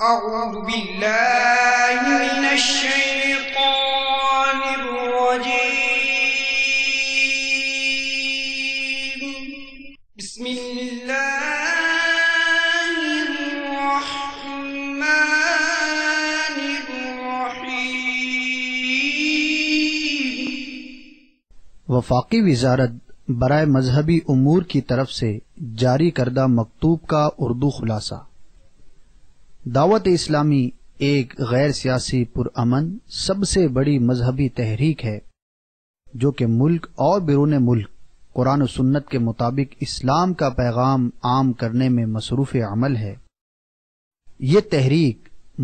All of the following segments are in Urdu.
أعوذ بالله من الشيطان الرجيم. بسم الله الرحمن الرحيم. وفاقی وزارت برائے مذہبی امور کی طرف سے جاری کردہ مکتوب کا اردو خلاصہ. دعوت اسلامی ایک غیر سیاسی پرامن سب سے بڑی مذہبی تحریک ہے جو کہ ملک اور بیرون ملک قرآن و سنت کے مطابق اسلام کا پیغام عام کرنے میں مصروف عمل ہے. یہ تحریک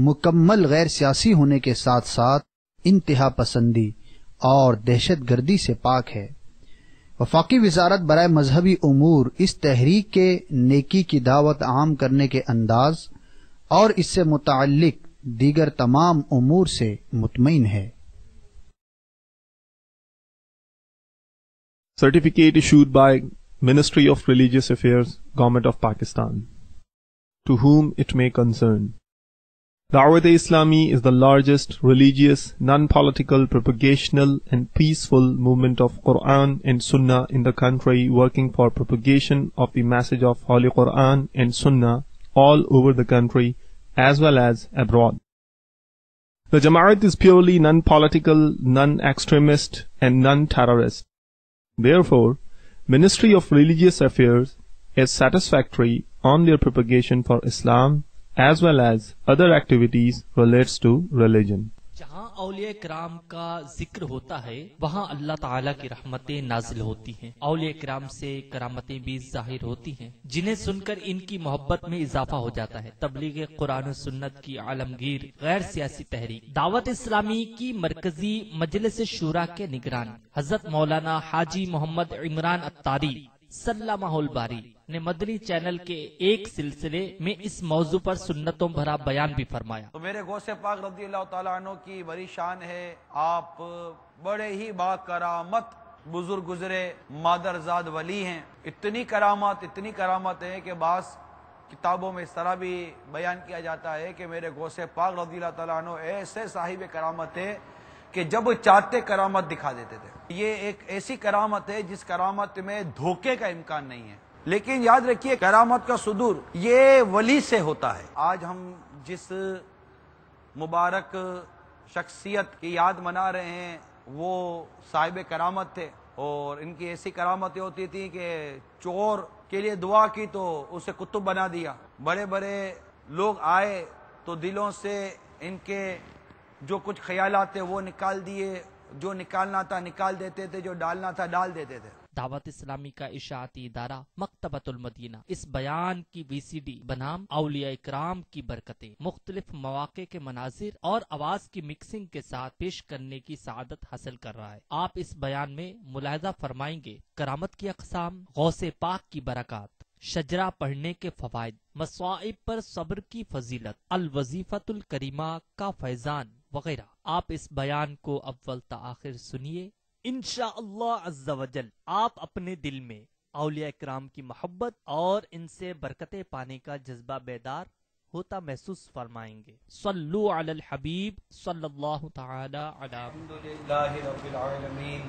مکمل غیر سیاسی ہونے کے ساتھ ساتھ انتہا پسندی اور دہشت گردی سے پاک ہے. وفاقی وزارت برائے مذہبی امور اس تحریک کے نیکی کی دعوت عام کرنے کے انداز اور اس سے متعلق دیگر تمام امور سے مطمئن ہے. Certificate issued by Ministry of Religious Affairs, Government of Pakistan. To whom it may concern. Dawat-e-Islami is the largest religious, non-political, propagational and peaceful movement of Quran and Sunnah in the country, working for propagation of the message of Holy Quran and Sunnah all over the country as well as abroad. The Jamaat is purely non-political, non-extremist and non-terrorist. Therefore, Ministry of Religious Affairs is satisfactory on their propagation for Islam as well as other activities relates to religion. جہاں اولیاء کرام کا ذکر ہوتا ہے وہاں اللہ تعالیٰ کی رحمتیں نازل ہوتی ہیں. اولیاء کرام سے کرامتیں بھی ظاہر ہوتی ہیں جنہیں سن کر ان کی محبت میں اضافہ ہو جاتا ہے. تبلیغ قرآن و سنت کی عالمگیر غیر سیاسی تحریک دعوت اسلامی کی مرکزی مجلس شورا کے نگران حضرت مولانا حاجی محمد عمران اتاری سلامہ الباری نے مدنی چینل کے ایک سلسلے میں اس موضوع پر سنتوں بھرا بیان بھی فرمایا. تو میرے غوث پاک رضی اللہ تعالیٰ عنہ کی بڑی شان ہے. آپ بڑے ہی با کرامت بزرگ گزرے مادرزاد ولی ہیں. اتنی کرامت ہے کہ بعض کتابوں میں اس طرح بھی بیان کیا جاتا ہے کہ میرے غوث پاک رضی اللہ تعالیٰ عنہ ایسے صاحب کرامت ہے کہ جب چاہتے کرامت دکھا دیتے تھے. یہ ایک ایسی کرامت ہے جس کرامت میں دھوکے کا امکان نہیں ہے. لیکن یاد رکھیے کرامت کا صدور یہ ولی سے ہوتا ہے. آج ہم جس مبارک شخصیت کی یاد منا رہے ہیں وہ صاحب کرامت تھے اور ان کی ایسی کرامتیں ہوتی تھیں کہ چور کے لیے دعا کی تو اسے قطب بنا دیا. بڑے بڑے لوگ آئے تو دلوں سے ان کے جو کچھ خیالات تھے وہ نکال دیے, جو نکالنا تھا نکال دیتے تھے, جو ڈالنا تھا ڈال دیتے تھے. دعوت اسلامی کا اشاعتی ادارہ مکتبۃ المدینہ اس بیان کی VCD بنام اولیاء کرام کی برکتیں مختلف مواقع کے مناظر اور آواز کی مکسنگ کے ساتھ پیش کرنے کی سعادت حاصل کر رہا ہے. آپ اس بیان میں ملاحظہ فرمائیں گے کرامت کی اقسام, غوث پاک کی برکات, شجرہ پڑھنے کے فوائد, مصائب پر صبر کی فضیلت, الوظیفۃ الکریمہ کا فیضان وغیرہ. آپ اس بیان کو اول تا آخر سنیے. انشاءاللہ عز و جل آپ اپنے دل میں اولیاء کرام کی محبت اور ان سے برکتیں پانے کا جذبہ بیدار ہوتا محسوس فرمائیں گے. صلو علی الحبیب صلی اللہ تعالی علی الحمدللہ رب العالمین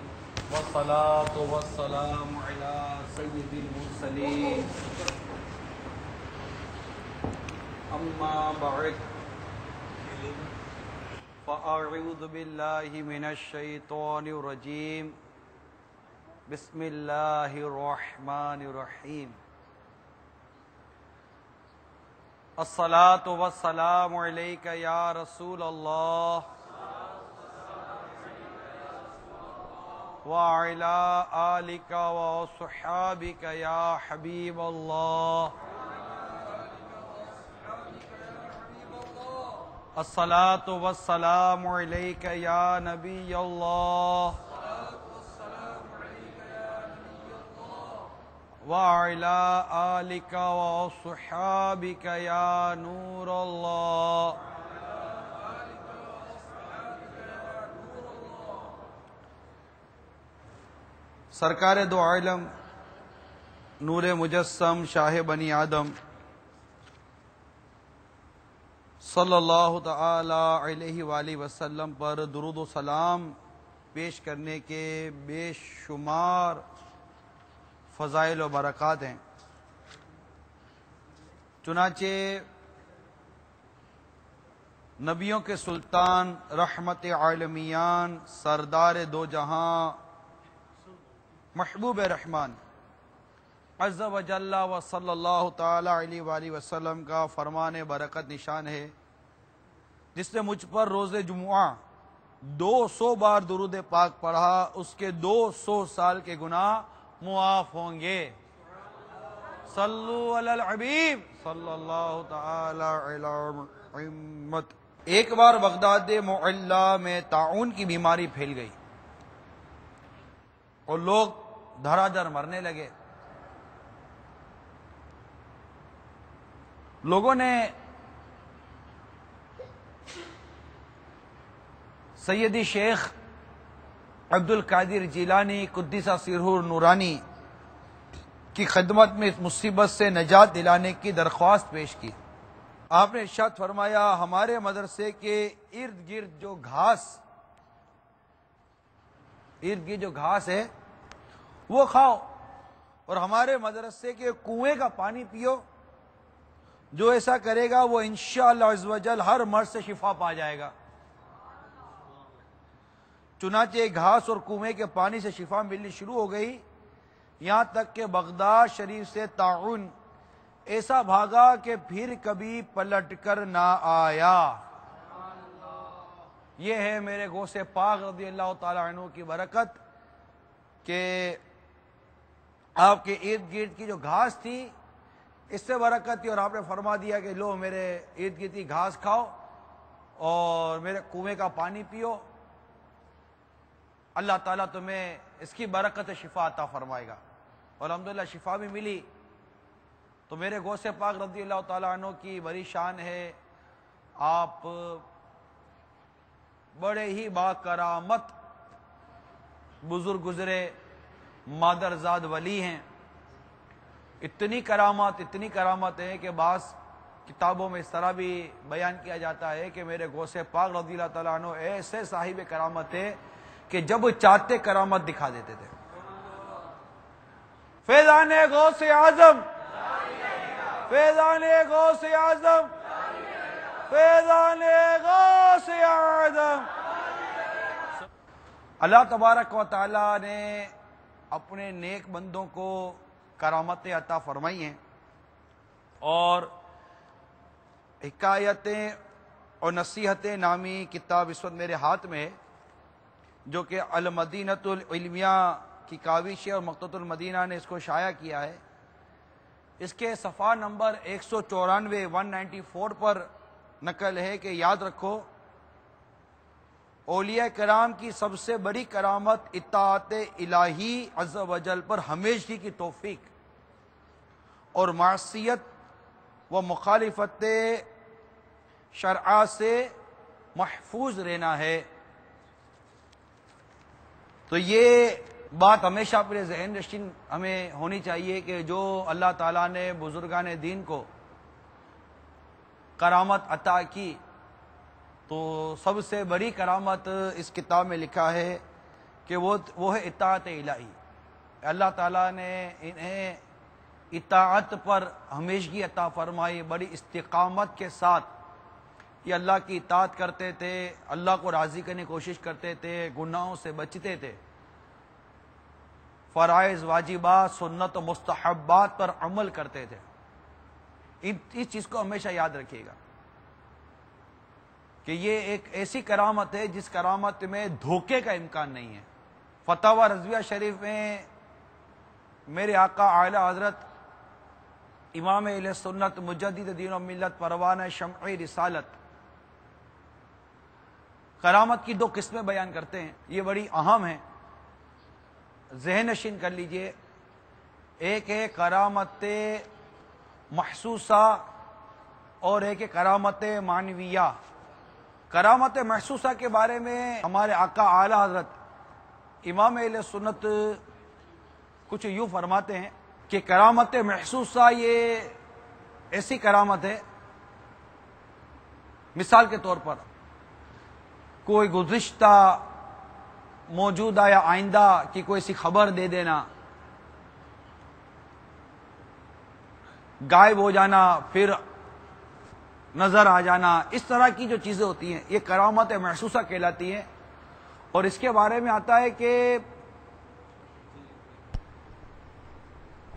والصلاة والسلام علی سید المرسلین اما بعد فأعوذ باللہ من الشیطان الرجیم بسم اللہ الرحمن الرحیم. الصلاة والسلام علیک یا رسول اللہ وعلی آلک وصحابک یا حبیب اللہ. الصلاة والسلام علیک یا نبی اللہ وعلی آلک وصحابک یا نور اللہ. سرکار دو عالم نور مجسم شاہ بنی آدم صلی اللہ تعالی علیہ وآلہ وسلم پر درود و سلام پیش کرنے کے بے شمار فضائل و برکات ہیں۔ چنانچہ نبیوں کے سلطان، رحمت عالمیان، سردار دو جہاں، محبوب رحمان عز و جل و صلی اللہ تعالی علیہ وآلہ وسلم کا فرمان برکت نشان ہے، جس نے مجھ پر روز جمعہ 200 بار درود پاک پڑھا، اس کے 200 سال کے گناہ معاف ہوں گے۔ صلو علی الحبیب صلی اللہ تعالی علی محمد۔ ایک بار بغداد معلی میں طاعون کی بیماری پھیل گئی اور لوگ دھڑا دھڑ مرنے لگے۔ لوگوں نے سیدی شیخ عبد القادر جیلانی قدس سرہ نورانی کی خدمت میں اس مصیبت سے نجات دلانے کی درخواست پیش کی۔ آپ نے ارشاد فرمایا، ہمارے مدرسے کے ارد گرد جو گھاس ہے وہ کھاؤ، اور ہمارے مدرسے کے کنویں کا پانی پیو۔ جو ایسا کرے گا وہ انشاءاللہ عز و جل ہر مرض سے شفا پا جائے گا۔ چنانچہ گھاس اور کنویں کے پانی سے شفا ملنی شروع ہو گئی، یہاں تک کہ بغداد شریف سے طاعون ایسا بھاگا کہ پھر کبھی پلٹ کر نہ آیا۔ یہ ہے میرے غوث پاک رضی اللہ تعالی عنہ کی برکت کہ آپ کے ارد گرد کی جو گھاس تھی اس سے برکت تھی، اور آپ نے فرما دیا کہ لو میرے ارد گرد کی گھاس کھاؤ اور میرے کنویں کا پانی پیو، اللہ تعالیٰ تمہیں اس کی برکت شفا عطا فرمائے گا۔ اور الحمدللہ شفا بھی ملی۔ تو میرے غوث پاک رضی اللہ تعالیٰ عنہ کی بڑی شان ہے، آپ بڑے ہی با کرامت بزرگ گزرے مادرزاد ولی ہیں۔ اتنی کرامت ہے کہ بعض کتابوں میں اس طرح بھی بیان کیا جاتا ہے کہ میرے غوث پاک رضی اللہ تعالیٰ عنہ ایسے صاحب کرامت ہے کہ جب چاہتے کرامت دکھا دیتے تھے۔ فیضان غوث اعظم، فیضان غوث اعظم، فیضان غوث اعظم۔ اللہ تبارک و تعالیٰ نے اپنے نیک بندوں کو کرامتیں عطا فرمائی ہیں، اور حکایتیں اور نصیحتیں نامی کتاب اس وقت میرے ہاتھ میں ہے، جو کہ المدینۃ العلمیہ کی کاوش ہے، اور مکتبۃ المدینہ نے اس کو شائع کیا ہے۔ اس کے صفحہ نمبر 194 194 پر نقل ہے کہ یاد رکھو، اولیاء کرام کی سب سے بڑی کرامت اطاعت الہی عز و جل پر ہمیشگی کی توفیق اور معصیت و مخالفت شرع سے محفوظ رہنا ہے۔ تو یہ بات ہمیشہ اپنے ذہن نشین ہمیں ہونی چاہیے کہ جو اللہ تعالیٰ نے بزرگان دین کو کرامت عطا کی، تو سب سے بڑی کرامت اس کتاب میں لکھا ہے کہ وہ ہے اطاعت الہی۔ اللہ تعالیٰ نے انہیں اطاعت پر ہمیشگی عطا فرمائی، بڑی استقامت کے ساتھ یہ اللہ کی اطاعت کرتے تھے، اللہ کو راضی کرنے کی کوشش کرتے تھے، گناہوں سے بچتے تھے، فرائض واجبات سنت و مستحبات پر عمل کرتے تھے۔ اس چیز کو ہمیشہ یاد رکھیے گا کہ یہ ایک ایسی کرامت ہے جس کرامت میں دھوکے کا امکان نہیں ہے۔ فتاوی رضویہ شریف میں میرے آقا اعلی حضرت امام اہل سنت مجدد دین و ملت پروانہ شمع رسالت کرامت کی 2 قسمیں بیان کرتے ہیں، یہ بڑی اہم ہیں، ذہن نشین کر لیجئے۔ ایک ہے کرامت محسوسہ اور ایک ہے کرامت معنویہ۔ کرامت محسوسہ کے بارے میں ہمارے آقا اعلی حضرت امام اہل سنت کچھ یوں فرماتے ہیں کہ کرامت محسوسہ یہ ایسی کرامت ہے مثال کے طور پر کوئی گزشتہ، موجودہ یا آئندہ کی کوئی سی خبر دے دینا، غائب ہو جانا پھر نظر آ جانا، اس طرح کی جو چیزیں ہوتی ہیں یہ کرامت محسوسہ کہلاتی ہیں. اور اس کے بارے میں آتا ہے کہ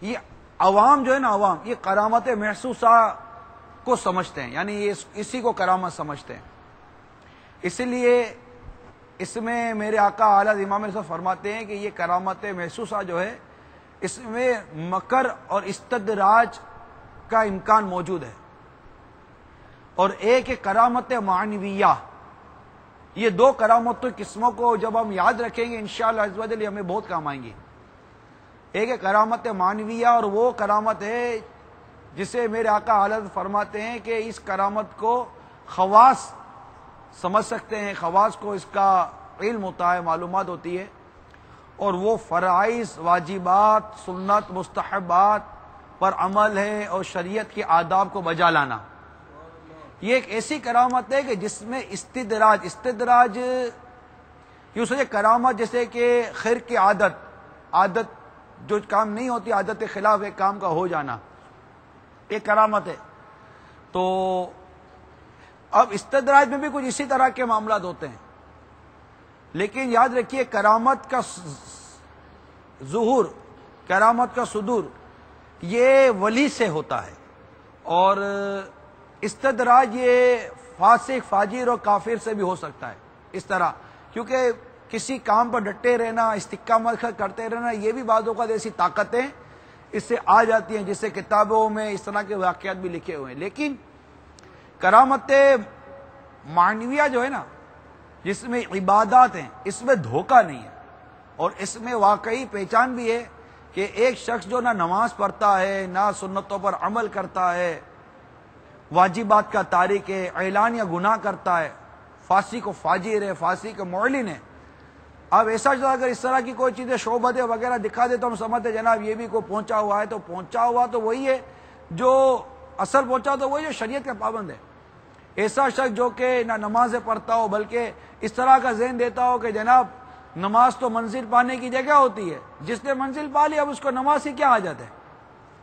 یہ عوام جو ہے نا، عوام یہ کرامت محسوسہ کو سمجھتے ہیں، یعنی یہ اسی کو کرامت سمجھتے ہیں. اسی لیے اس میں میرے آقا اعلیٰ امام صاحب فرماتے ہیں کہ یہ کرامت محسوسہ جو ہے اس میں مکر اور استدراج کا امکان موجود ہے. اور ایک کرامت معنویہ، یہ دو کرامتوں قسموں کو جب ہم یاد رکھیں گے انشاءاللہ عز و جل ہمیں بہت کام آئیں گی. ایک ہے کرامت معنویہ، اور وہ کرامت ہے جسے میرے آقا اعلیٰ فرماتے ہیں کہ اس کرامت کو خواص سمجھ سکتے ہیں، خواص کو اس کا علم ہوتا ہے، معلومات ہوتی ہے، اور وہ فرائض، واجبات، سنت، مستحبات پر عمل ہے اور شریعت کے آداب کو بجا لانا. یہ ایک ایسی کرامت ہے کہ جس میں استدراج یوں سمجھے کرامت جیسے کہ خیر کی عادت جو کام نہیں ہوتی، عادت کے خلاف ایک کام کا ہو جانا، ایک کرامت ہے. تو اب استدراج میں بھی کچھ اسی طرح کے معاملات ہوتے ہیں، لیکن یاد رکھیے کرامت کا ظہور، کرامت کا صدور یہ ولی سے ہوتا ہے، اور استدراج یہ فاسق، فاجر اور کافر سے بھی ہو سکتا ہے. اس طرح کیونکہ کسی کام پر ڈٹے رہنا، استقامت کرتے رہنا، یہ بھی بعض اوقات ایسی طاقتیں اس سے آ جاتی ہیں جس سے کتابوں میں اس طرح کے واقعات بھی لکھے ہوئے ہیں. لیکن کرامت معنویہ جو ہے نا، جس میں عبادات ہیں، اس میں دھوکہ نہیں ہے، اور اس میں واقعی پہچان بھی ہے کہ ایک شخص جو نہ نماز پڑھتا ہے، نہ سنتوں پر عمل کرتا ہے، واجبات کا تارک ہے، اعلان یا گناہ کرتا ہے، فاسق و فاجر ہے، فاسق و معلن ہے. اب ایسا اگر اس طرح کی کوئی چیزیں شعبتیں وغیرہ دکھا دے تو ہم سمجھتے جناب یہ بھی کوئی پہنچا ہوا ہے. تو پہنچا ہوا تو وہی ہے جو اصل پہنچا تو وہی جو شریعت کا پابند ہے. ایسا شخص جو کہ نہ نماز پڑھتا ہو بلکہ اس طرح کا ذہن دیتا ہو کہ جناب نماز تو منزل پانے کی جگہ ہوتی ہے، جس نے منزل پا لی اب اس کو نماز کی کیا حاجت ہے؟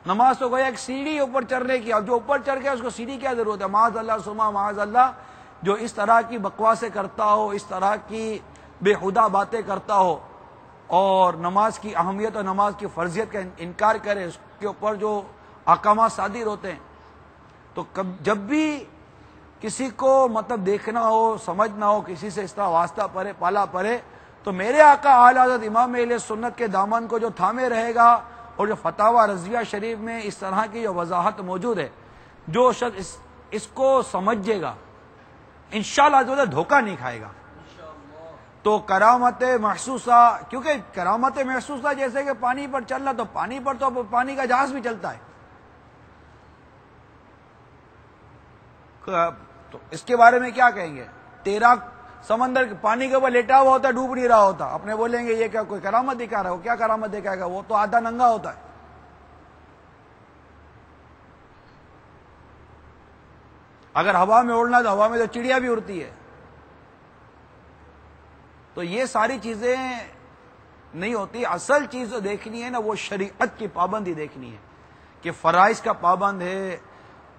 نماز تو گویا ایک سیڑھی اوپر چڑھنے کی، اب جو اوپر چڑھ گیا اس کو سیڑھی کیا ضرورت ہے؟ معاذ اللہ سما معاذ اللہ، جو اس طرح کی بکواسیں کرتا ہو، اس طرح کی بے خدا باتیں کرتا ہو اور نماز کی اہمیت اور نماز کی فرضیت کا انکار کرے، اس کے اوپر جو احکامات صادر ہوتے ہیں. تو جب بھی کسی کو مطلب دیکھنا ہو، سمجھنا ہو، کسی سے اس طرح واسطہ پڑے، پالا پڑے، تو میرے آقا اعلیٰ حضرت امام اہل سنت کے دامن کو جو تھامے رہے گا، اور جو فتاوی رضویہ شریف میں اس طرح کی جو وضاحت موجود ہے، جو شخص اس کو سمجھے گا انشاءاللہ دھوکہ نہیں کھائے گا. تو کرامت محسوسہ، کیونکہ کرامت محسوسہ جیسے کہ پانی پر چلنا، تو پانی پر تو پانی کا جہاز بھی چلتا ہے. تو اس کے بارے میں کیا کہیں گے؟ تیرا سمندر پانی کے اوپر لیٹا ہوا ہوتا، ڈوب نہیں رہا ہوتا، اپنے بولیں گے یہ کیا کوئی کرامت دکھا رہا ہے؟ وہ کیا کرامت دکھائے گا؟ وہ تو آدھا ننگا ہوتا ہے. اگر ہوا میں اڑنا تو ہوا میں تو چڑیا بھی اڑتی ہے. تو یہ ساری چیزیں نہیں ہوتی. اصل چیز جو دیکھنی ہے نا وہ شریعت کی پابندی دیکھنی ہے کہ فرائض کا پابند ہے،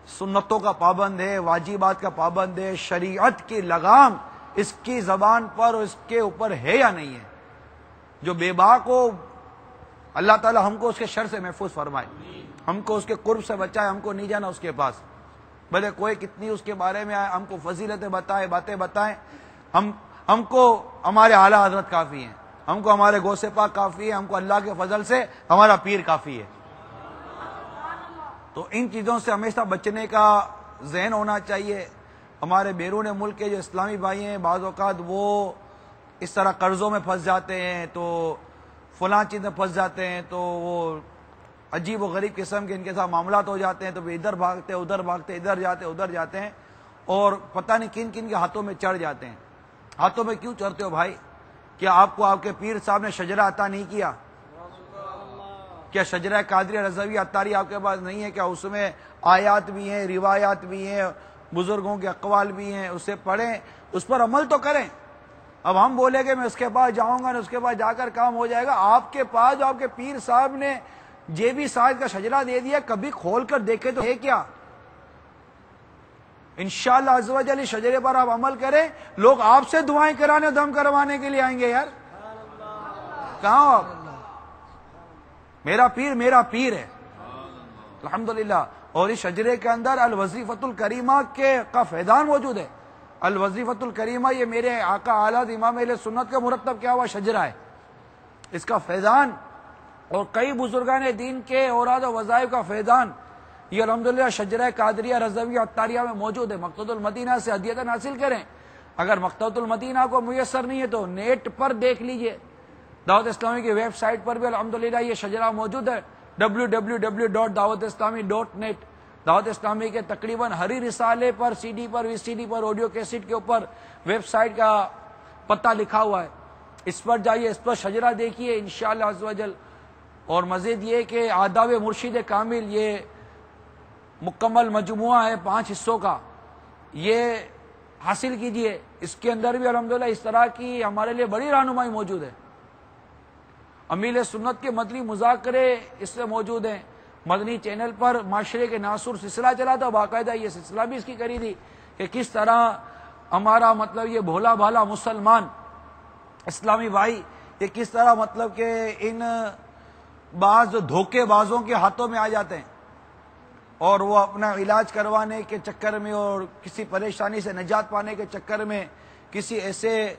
سنتوں کا پابند ہے، واجبات کا پابند ہے، شریعت کی لگام اس کی زبان پر اور اس کے اوپر ہے یا نہیں ہے. جو بے باک ہو اللہ تعالی ہم کو اس کے شر سے محفوظ فرمائے، ہم کو اس کے قرب سے بچائے، ہم کو نہیں جانا اس کے پاس. بھلے کوئی کتنی اس کے بارے میں آئے، ہم کو فضیلتیں بتائے، باتیں بتائیں، ہم کو ہمارے اعلیٰ حضرت کافی ہیں، ہم کو ہمارے غوث پاک کافی ہے، ہم کو اللہ کے فضل سے ہمارا پیر کافی ہے. تو ان چیزوں سے ہمیشہ بچنے کا ذہن ہونا چاہیے. ہمارے بیرون ملک کے جو اسلامی بھائی ہیں بعض اوقات وہ اس طرح قرضوں میں پھنس جاتے ہیں، تو فلاں چیز میں پھنس جاتے ہیں، تو وہ عجیب و غریب قسم کے ان کے ساتھ معاملات ہو جاتے ہیں. تو وہ ادھر بھاگتے ادھر بھاگتے، ادھر جاتے ہیں، اور پتہ نہیں کن کن کے ہاتھوں میں چڑھ جاتے ہیں. ہاتھوں میں کیوں چڑھتے ہو بھائی؟ کیا آپ کو آپ کے پیر صاحب نے شجرہ عطا نہیں کیا؟ کیا شجرہ قادریہ رضویہ اتاری آپ کے پاس نہیں ہے؟ کیا اس میں آیات بھی ہیں، روایات بھی ہیں، بزرگوں کے اقوال بھی ہیں، اسے پڑھیں، اس پر عمل تو کریں۔ اب ہم بولے کہ میں اس کے پاس جاؤں گا، اس کے پاس جا کر کام ہو جائے گا، آپ کے پاس جو آپ کے پیر صاحب نے جیبی ساز کا شجرہ دے دیا، کبھی کھول کر دیکھے تو ہے کیا؟ انشاءاللہ عز و جل اس شجرے پر آپ عمل کریں، لوگ آپ سے دعائیں کرانے دم کروانے کے لیے آئیں گے۔ یار کہاں ہو آپ؟ میرا پیر ہے الحمدللہ۔ اور اس شجرے کے اندر الوظیفۃ الکریمہ کا فیضان موجود ہے۔ الوظیفۃ الکریمہ یہ میرے آقا اعلیٰ امام اہل سنت کا مرتب کیا ہوا شجرہ ہے، اس کا فیضان اور کئی بزرگان دین کے اوراد و وظائف کا فیضان یہ الحمدللہ شجرہ قادریہ رضویہ عطاریہ میں موجود ہے۔ مقتبۃ المدینہ سے ہدیتاً حاصل کریں، اگر مقتبۃ المدینہ کو میسر نہیں ہے تو نیٹ پر دیکھ لیجئے، دعوت اسلامی کی ویب سائٹ پر بھی الحمدللہ یہ شجرہ موجود ہے، www.dawatIslami.net۔ دعوت اسلامی کے تقریباً ہر رسالے پر، سی ڈی پر، وی سی ڈی پر، آڈیو کیسٹ کے اوپر ویب سائٹ کا پتہ لکھا ہوا ہے، اس پر جائیے، اس پر شجرہ دیکھیے انشاءاللہ عز و جل۔ اور مزید یہ کہ آداب مرشد کامل یہ مکمل مجموعہ ہے 5 حصوں کا، یہ حاصل کیجئے، اس کے اندر بھی الحمدللہ اس طرح کی ہمارے لیے بڑی رہنمائی موجود ہے۔ امیل سنت کے مدنی مذاکرے اس میں موجود ہیں۔ مدنی چینل پر معاشرے کے ناصر سلسلہ چلا تھا، باقاعدہ یہ سلسلہ بھی اس کی کری تھی کہ کس طرح ہمارا مطلب یہ بھولا بھالا مسلمان اسلامی بھائی یہ کس طرح مطلب کہ ان بعض دھوکے بازوں کے ہاتھوں میں آ جاتے ہیں اور وہ اپنا علاج کروانے کے چکر میں اور کسی پریشانی سے نجات پانے کے چکر میں کسی ایسے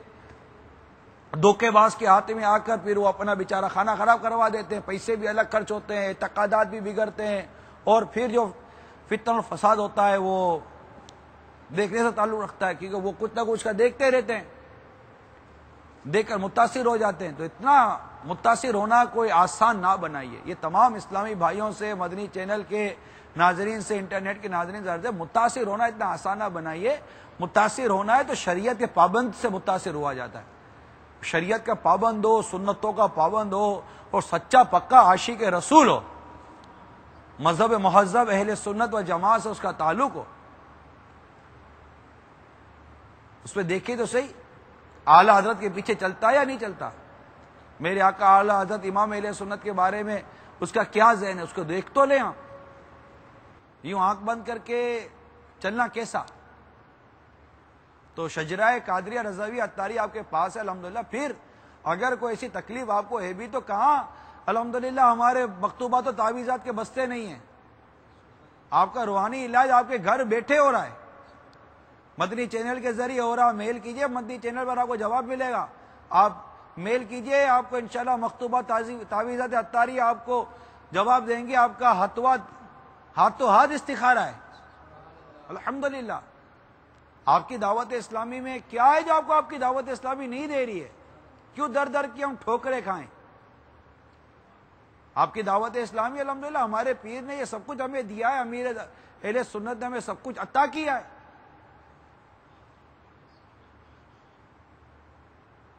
دھوکے باز کے ہاتھ میں آ کر پھر وہ اپنا بیچارہ کھانا خراب کروا دیتے ہیں، پیسے بھی الگ خرچ ہوتے ہیں، اعتقادات بھی بگڑتے ہیں، اور پھر جو فتنہ و فساد ہوتا ہے وہ دیکھنے سے تعلق رکھتا ہے، کیونکہ وہ کچھ نہ کچھ کا دیکھتے رہتے ہیں، دیکھ کر متاثر ہو جاتے ہیں۔ تو اتنا متاثر ہونا کوئی آسان نہ بنائیے۔ یہ تمام اسلامی بھائیوں سے، مدنی چینل کے ناظرین سے، انٹرنیٹ کے ناظرین سے متاثر ہونا اتنا آسان نہ بنائیے۔ متاثر ہونا ہے تو شریعت کے پابند سے متاثر ہوا جاتا ہے، شریعت کا پابند ہو، سنتوں کا پابند ہو اور سچا پکا عاشق رسول ہو، مذہب مہذب اہل سنت و جماعت سے اس کا تعلق ہو، اس پہ دیکھیے تو صحیح اعلیٰ حضرت کے پیچھے چلتا یا نہیں چلتا۔ میرے آقا اعلیٰ حضرت امام اہل سنت کے بارے میں اس کا کیا ذہن ہے، اس کو دیکھ تو لیں آپ، یوں آنکھ بند کر کے چلنا کیسا؟ تو شجرہ قادریہ رضویہ عطاریہ آپ کے پاس ہے الحمدللہ۔ پھر اگر کوئی ایسی تکلیف آپ کو ہے بھی تو کہاں الحمدللہ ہمارے مکتوبات و تعویذات کے بستے نہیں ہیں، آپ کا روحانی علاج آپ کے گھر بیٹھے ہو رہا ہے، مدنی چینل کے ذریعے ہو رہا۔ میل کیجئے، مدنی چینل پر آپ کو جواب ملے گا، آپ میل کیجئے، آپ کو انشاءاللہ مکتوبات تعویذات عطاریہ آپ کو جواب دیں گے۔ آپ کا ہاتھوں ہاتھ استخارہ ہے الحمدللہ۔ آپ کی دعوت اسلامی میں کیا ہے جو آپ کو آپ کی دعوت اسلامی نہیں دے رہی ہے؟ کیوں در در کی ہم ٹھوکریں کھائیں؟ آپ کی دعوت اسلامی الحمدللہ ہمارے پیر نے یہ سب کچھ ہمیں دیا ہے، امیر اہل سنت نے ہمیں سب کچھ عطا کیا ہے۔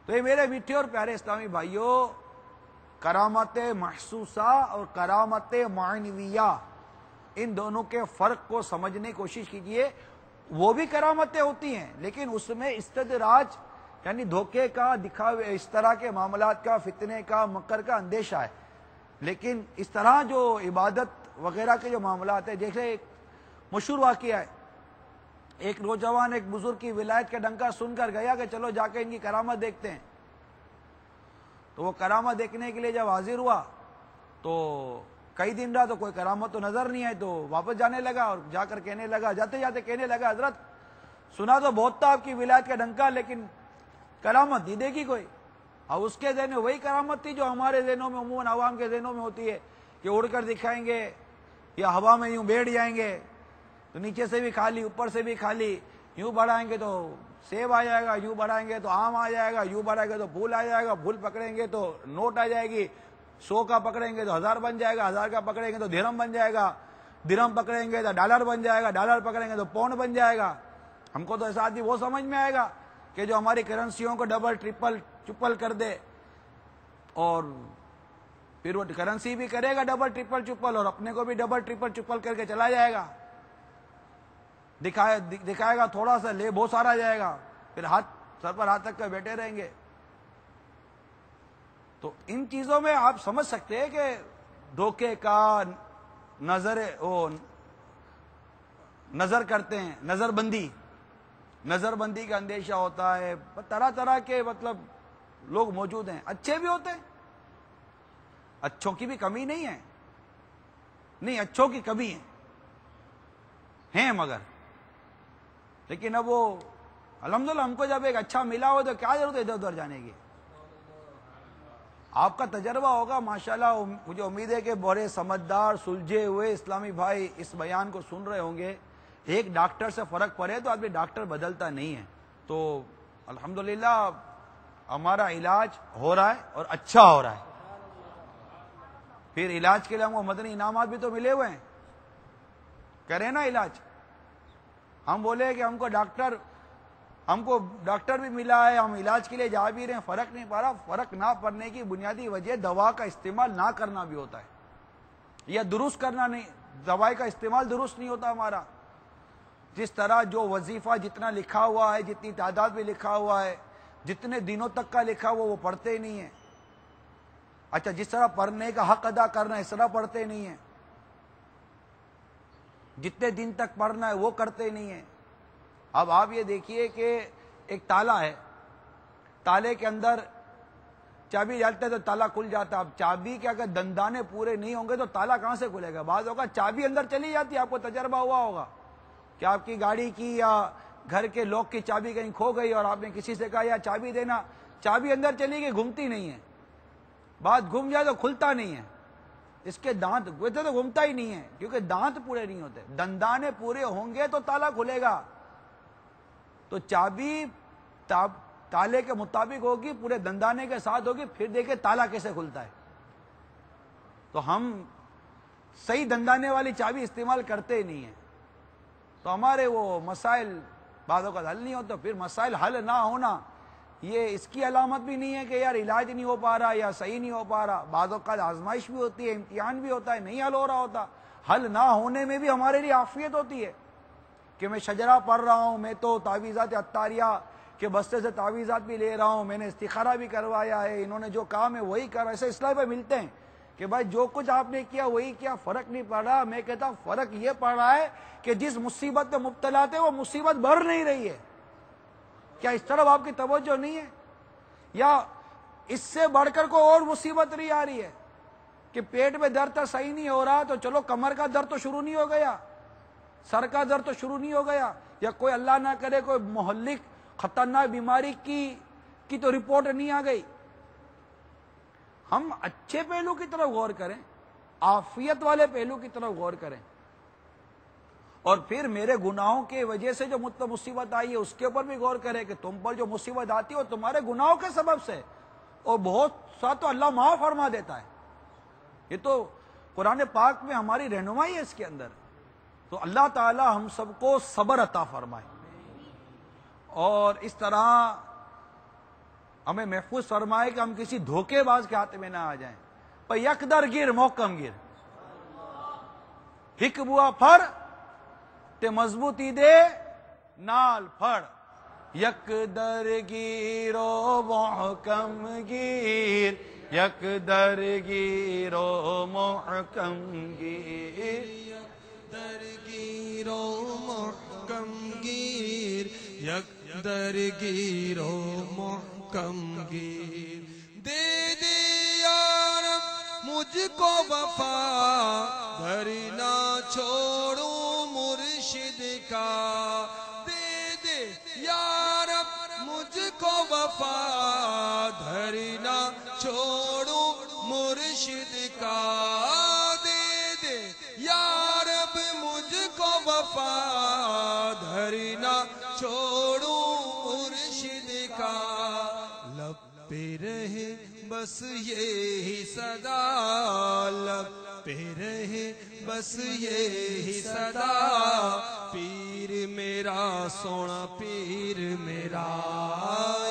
تو یہ میرے میٹھے اور پیارے اسلامی بھائیوں، کرامت محسوسہ اور کرامت معنویہ ان دونوں کے فرق کو سمجھنے کی کوشش کیجئے۔ وہ بھی کرامتیں ہوتی ہیں لیکن اس میں استدراج یعنی دھوکے کا، دکھاوے، اس طرح کے معاملات کا، فتنے کا، مکر کا اندیشہ ہے۔ لیکن اس طرح جو عبادت وغیرہ کے جو معاملات ہیں، جیسے ایک مشہور واقعہ ہے، ایک نوجوان ایک بزرگ کی ولایت کا ڈنکا سن کر گیا کہ چلو جا کے ان کی کرامت دیکھتے ہیں۔ تو وہ کرامت دیکھنے کے لیے جب حاضر ہوا تو کئی دن رہا تو کوئی کرامت تو نظر نہیں آئی، تو واپس جانے لگا اور جا کر کہنے لگا، جاتے جاتے کہنے لگا، حضرت سنا تو بہت تھا آپ کی ولایت کا ڈنکا، لیکن کرامت نہیں دیکھی کوئی۔ اور اس کے ذہن میں وہی کرامت تھی جو ہمارے ذہنوں میں عموماً عوام کے ذہنوں میں ہوتی ہے کہ اڑ کر دکھائیں گے یا ہوا میں یوں بیٹھ جائیں گے تو نیچے سے بھی خالی، اوپر سے بھی خالی، یوں بڑھائیں گے تو سیب آ جائے گا، یوں بڑھائیں گے تو آم آ جائے گا، یوں بڑھائیں گے تو پھول آ جائے گا، پھول پکڑیں گے تو نوٹ آ جائے گی، 100 کا پکڑیں گے تو 1000 بن جائے گا، 1000 کا پکڑیں گے تو درہم بن جائے گا، درہم پکڑیں گے تو ڈالر بن جائے گا، ڈالر پکڑیں گے تو پاؤنڈ بن جائے گا۔ ہم کو تو ایسا آدمی وہ سمجھ میں آئے گا کہ جو ہماری کرنسیوں کو ڈبل ٹرپل چپل کر دے، اور پھر وہ کرنسی بھی کرے گا ڈبل ٹرپل چپل اور اپنے کو بھی ڈبل ٹرپل چپل کر کے چلا جائے گا۔ دکھائے گا تھوڑا سا، لے بہت سارا جائے گا، پھر ہاتھ سر پر ہاتھ رکھ کر بیٹھے رہیں گے. تو ان چیزوں میں آپ سمجھ سکتے ہیں کہ دھوکے کا نظر کرتے ہیں، نظر بندی کا اندیشہ ہوتا ہے. طرح طرح کے مطلب لوگ موجود ہیں، اچھے بھی ہوتے ہیں، اچھوں کی بھی کمی نہیں ہے، نہیں اچھوں کی کمی ہیں مگر، لیکن اب وہ الحمدللہ ہم کو جب ایک اچھا ملا ہو تو کیا ضرورت ہے ادھر ادھر جانے کی. آپ کا تجربہ ہوگا ماشاءاللہ، مجھے امید ہے کہ بڑے سمجھدار سلجھے ہوئے اسلامی بھائی اس بیان کو سن رہے ہوں گے. ایک ڈاکٹر سے فرق پڑے تو آدمی ڈاکٹر بدلتا نہیں ہے. تو الحمدللہ ہمارا علاج ہو رہا ہے اور اچھا ہو رہا ہے. پھر علاج کے لیے ہم کو مدنی انعامات بھی تو ملے ہوئے ہیں، کریں نا علاج. ہم بولے کہ ہم کو ڈاکٹر بھی ملا ہے، ہم علاج کے لیے جا بھی رہے ہیں، فرق نہیں پا رہا. فرق نہ پڑنے کی بنیادی وجہ دوا کا استعمال نہ کرنا بھی ہوتا ہے، یا درست کرنا نہیں، دوائی کا استعمال درست نہیں ہوتا ہمارا. جس طرح جو وظیفہ جتنا لکھا ہوا ہے، جتنی تعداد میں لکھا ہوا ہے، جتنے دنوں تک کا لکھا ہوا وہ پڑھتے ہی نہیں ہیں. اچھا جس طرح پڑھنے کا حق ادا کرنا ہے اس طرح پڑھتے نہیں ہیں، جتنے دن تک پڑھنا ہے وہ کرتے نہیں ہیں. اب آپ یہ دیکھیے کہ ایک تالا ہے، تالے کے اندر چابی ڈالتے تو تالا کھل جاتا. اب چابی کے اگر دندانے پورے نہیں ہوں گے تو تالا کہاں سے کھلے گا؟ بعض اوقات چابی اندر چلی جاتی ہے، آپ کو تجربہ ہوا ہوگا کہ آپ کی گاڑی کی یا گھر کے لوک کی چابی کہیں کھو گئی اور آپ نے کسی سے کہا یا چابی دینا، چابی اندر چلی گئی، گھومتی نہیں ہے. بات گھوم جائے تو کھلتا نہیں ہے. اس کے دانت ویسے تو گھومتا ہی نہیں ہے کیونکہ دانت پورے نہیں ہوتے. دندانے پورے ہوں گے تو تالا کھلے گا. تو چابی تالے کے مطابق ہوگی، پورے دندانے کے ساتھ ہوگی، پھر دیکھیں تالا کیسے کھلتا ہے. تو ہم صحیح دندانے والی چابی استعمال کرتے ہی نہیں ہیں. تو ہمارے وہ مسائل بعضوں کا حل نہیں ہوتا. پھر مسائل حل نہ ہونا یہ اس کی علامت بھی نہیں ہے کہ یار علاج نہیں ہو پا رہا یا صحیح نہیں ہو پا رہا. بعضوں کا آزمائش بھی ہوتی ہے، امتحان بھی ہوتا ہے، نہیں حل ہو رہا ہوتا. حل نہ ہونے میں بھی ہمارے لیے عافیت ہوتی ہے کہ میں شجرہ پڑھ رہا ہوں، میں تو تعویذات عطاریہ کے بستے سے تعویذات بھی لے رہا ہوں، میں نے استخارہ بھی کروایا ہے، انہوں نے جو کام ہے وہی کر. ایسے اصلاح پہ ملتے ہیں کہ بھائی جو کچھ آپ نے کیا وہی کیا، فرق نہیں پڑ رہا. میں کہتا ہوں فرق یہ پڑ رہا ہے کہ جس مصیبت میں مبتلا تھے وہ مصیبت بڑھ نہیں رہی ہے. کیا اس طرف آپ کی توجہ نہیں ہے؟ یا اس سے بڑھ کر کوئی اور مصیبت نہیں آ رہی ہے کہ پیٹ میں درد صحیح نہیں ہو رہا تو چلو کمر کا درد تو شروع نہیں ہو گیا، سر کا درد تو شروع نہیں ہو گیا، یا کوئی اللہ نہ کرے کوئی مہلک خطرناک بیماری کی تو رپورٹ نہیں آ گئی. ہم اچھے پہلو کی طرف غور کریں، عافیت والے پہلو کی طرف غور کریں. اور پھر میرے گناہوں کی وجہ سے جو مصیبت آئی ہے اس کے اوپر بھی غور کریں کہ تم پر جو مصیبت آتی ہے وہ تمہارے گناہوں کے سبب سے، اور بہت سا تو اللہ معاف فرما دیتا ہے. یہ تو قرآن پاک میں ہماری رہنمائی ہے اس کے اندر. تو اللہ تعالی ہم سب کو صبر عطا فرمائے اور اس طرح ہمیں محفوظ فرمائے کہ ہم کسی دھوکے باز کے ہاتھ میں نہ آ جائیں. پر یک در گیر محکم گیر، ہک بوا پھڑ تے مضبوطی دے نال پھڑ. یک در گیرو محکم گیر، یک در گیرو محکم گیر، در گیرو محکم گیر، یک در گیرو محکم گیر. دے دے یارب مجھ کو وفا، دھرنا چھوڑوں مرشد کا. دے دے یارب مجھ کو وفا، دھرنا چھوڑوں مرشد کا. دے دے یارب مجھ کو وفا، دھرنا چھوڑوں مرشد کا. لب پہ رہے بس یہی صدا، لب پہ رہے بس یہی صدا. پیر میرا سونا پیر میرا،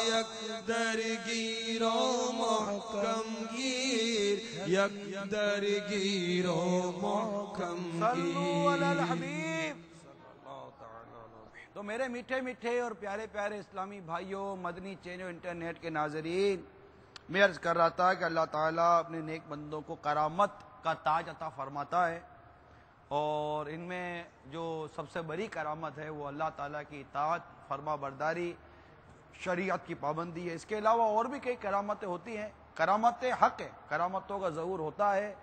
یک در گیرو محکم گیر، یک در گیرو محکم صلو علی گیر. الحبیب صلی اللہ تعالی تو میرے میٹھے میٹھے اور پیارے پیارے اسلامی بھائیوں، مدنی چینل انٹرنیٹ کے ناظرین، میں عرض کر رہا تھا کہ اللہ تعالیٰ اپنے نیک بندوں کو کرامت کا تاج عطا فرماتا ہے، اور ان میں جو سب سے بڑی کرامت ہے وہ اللہ تعالیٰ کی اطاعت، فرما برداری، شریعت کی پابندی ہے۔ اس کے علاوہ اور بھی کئی کرامتیں ہوتی ہیں، کرامت حق ہے، کرامتوں کا ظہور ہوتا ہے،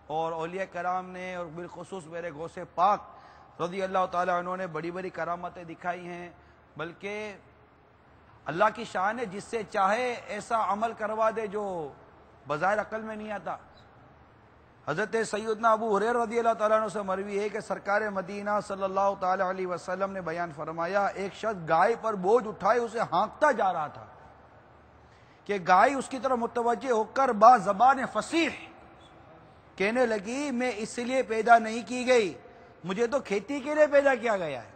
اور اولیاء کرام نے اور بالخصوص میرے غوث پاک رضی اللہ تعالیٰ عنہ نے بڑی بڑی کرامتیں دکھائی ہیں، بلکہ اللہ کی شان ہے جس سے چاہے ایسا عمل کروا دے جو بظاہر عقل میں نہیں آتا۔ حضرت سیدنا ابو ہریرہ رضی اللہ تعالیٰ عنہ سے مروی ہے کہ سرکار مدینہ صلی اللہ تعالیٰ علیہ وسلم نے بیان فرمایا، ایک شخص گائے پر بوجھ اٹھائے اسے ہانکتا جا رہا تھا کہ گائے اس کی طرف متوجہ ہو کر با زبان فصیح کہنے لگی، میں اس لیے پیدا نہیں کی گئی، مجھے تو کھیتی کے لیے پیدا کیا گیا ہے۔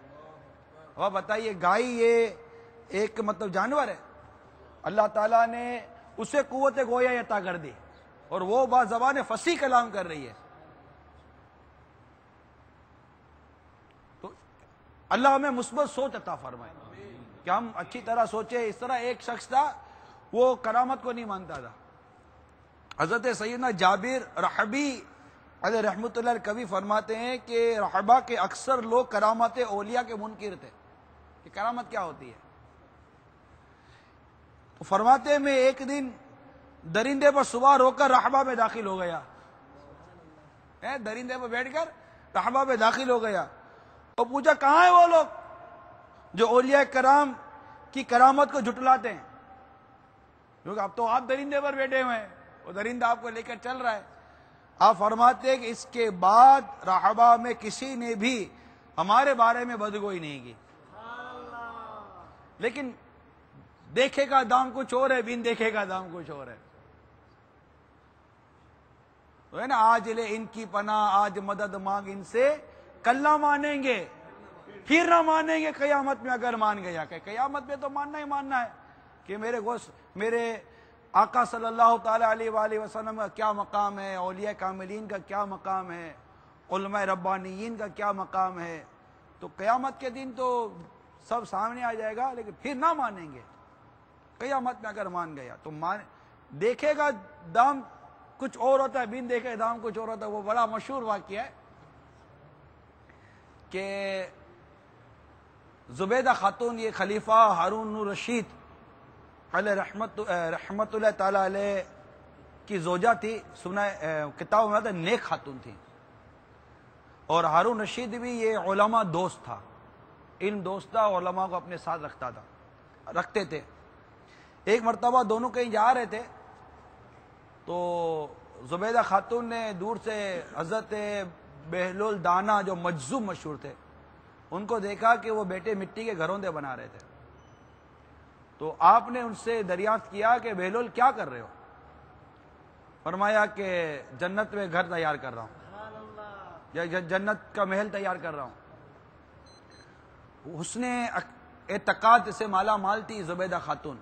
اور بتائیے، گائے یہ ایک جانور ہے، اللہ تعالیٰ نے اسے قوت گویا عطا کر دی، اور وہ با زبان فصیح کلام کر رہی ہے۔ تو اللہ ہمیں مثبت سوچ عطا فرمائے کہ ہم اچھی طرح سوچیں۔ اس طرح ایک شخص تھا، وہ کرامت کو نہیں مانتا تھا۔ حضرت سیدنا جابر رحبی علیہ رحمۃ اللہ کبھی فرماتے ہیں کہ رحبہ کے اکثر لوگ کرامت اولیاء کے منکر تھے کہ کرامت کیا ہوتی ہے۔ تو فرماتے ہیں میں ایک دن درندے پر سوار ہو کر رحبہ میں داخل ہو گیا، درندے پر بیٹھ کر رحبہ میں داخل ہو گیا، اور پوچھا کہاں ہیں وہ لوگ جو اولیاء کرام کی کرامت کو جھٹلاتے ہیں، کیونکہ اب تو آپ درندے پر بیٹھے ہوئے ہیں، وہ درندہ آپ کو لے کر چل رہا ہے۔ آپ فرماتے ہیں کہ اس کے بعد رحبہ میں کسی نے بھی ہمارے بارے میں بدگوئی نہیں کی، لیکن دیکھے کا دام کچھ اور ہے، بن دیکھے کا دام کچھ اور ہے۔ تو ہے نا، آج لے ان کی پناہ، آج مدد مانگ ان سے، کل نہ مانیں گے، پھر نہ مانیں گے قیامت میں اگر مان گیا۔ کہ قیامت میں تو ماننا ہی ماننا ہے کہ میرے آقا صلی اللہ تعالیٰ علیہ وآلہ وسلم کا کیا مقام ہے، اولیاء کاملین کا کیا مقام ہے، علماء ربانیین کا کیا مقام ہے۔ تو قیامت کے دن تو سب سامنے آ جائے گا، لیکن پھر نہ مانیں گے۔ قیامت میں اگر مان گیا تو دیکھے گا دام کچھ اور ہوتا ہے، بن دیکھے دام کچھ اور ہوتا ہے۔ وہ بڑا مشہور واقعہ ہے کہ زبیدہ خاتون، یہ خلیفہ ہارون الرشید علیہ رحمت اللہ تعالیٰ علیہ کی زوجہ تھی، کتاب میں آتا ہے نیک خاتون تھی، اور ہارون رشید بھی یہ علماء دوست تھا، علم دوست تھا، علماء کو اپنے ساتھ رکھتے تھے۔ ایک مرتبہ دونوں کہیں جا رہے تھے، تو زبیدہ خاتون نے دور سے حضرت بہلول دانا جو مجذوب مشہور تھے ان کو دیکھا کہ وہ بیٹے مٹی کے گھروندے بنا رہے تھے۔ تو آپ نے ان سے دریافت کیا کہ بہلول کیا کر رہے ہو؟ فرمایا کہ جنت میں گھر تیار کر رہا ہوں، یا جنت کا محل تیار کر رہا ہوں۔ حسن اعتقاد سے مالا مال تھی زبیدہ خاتون،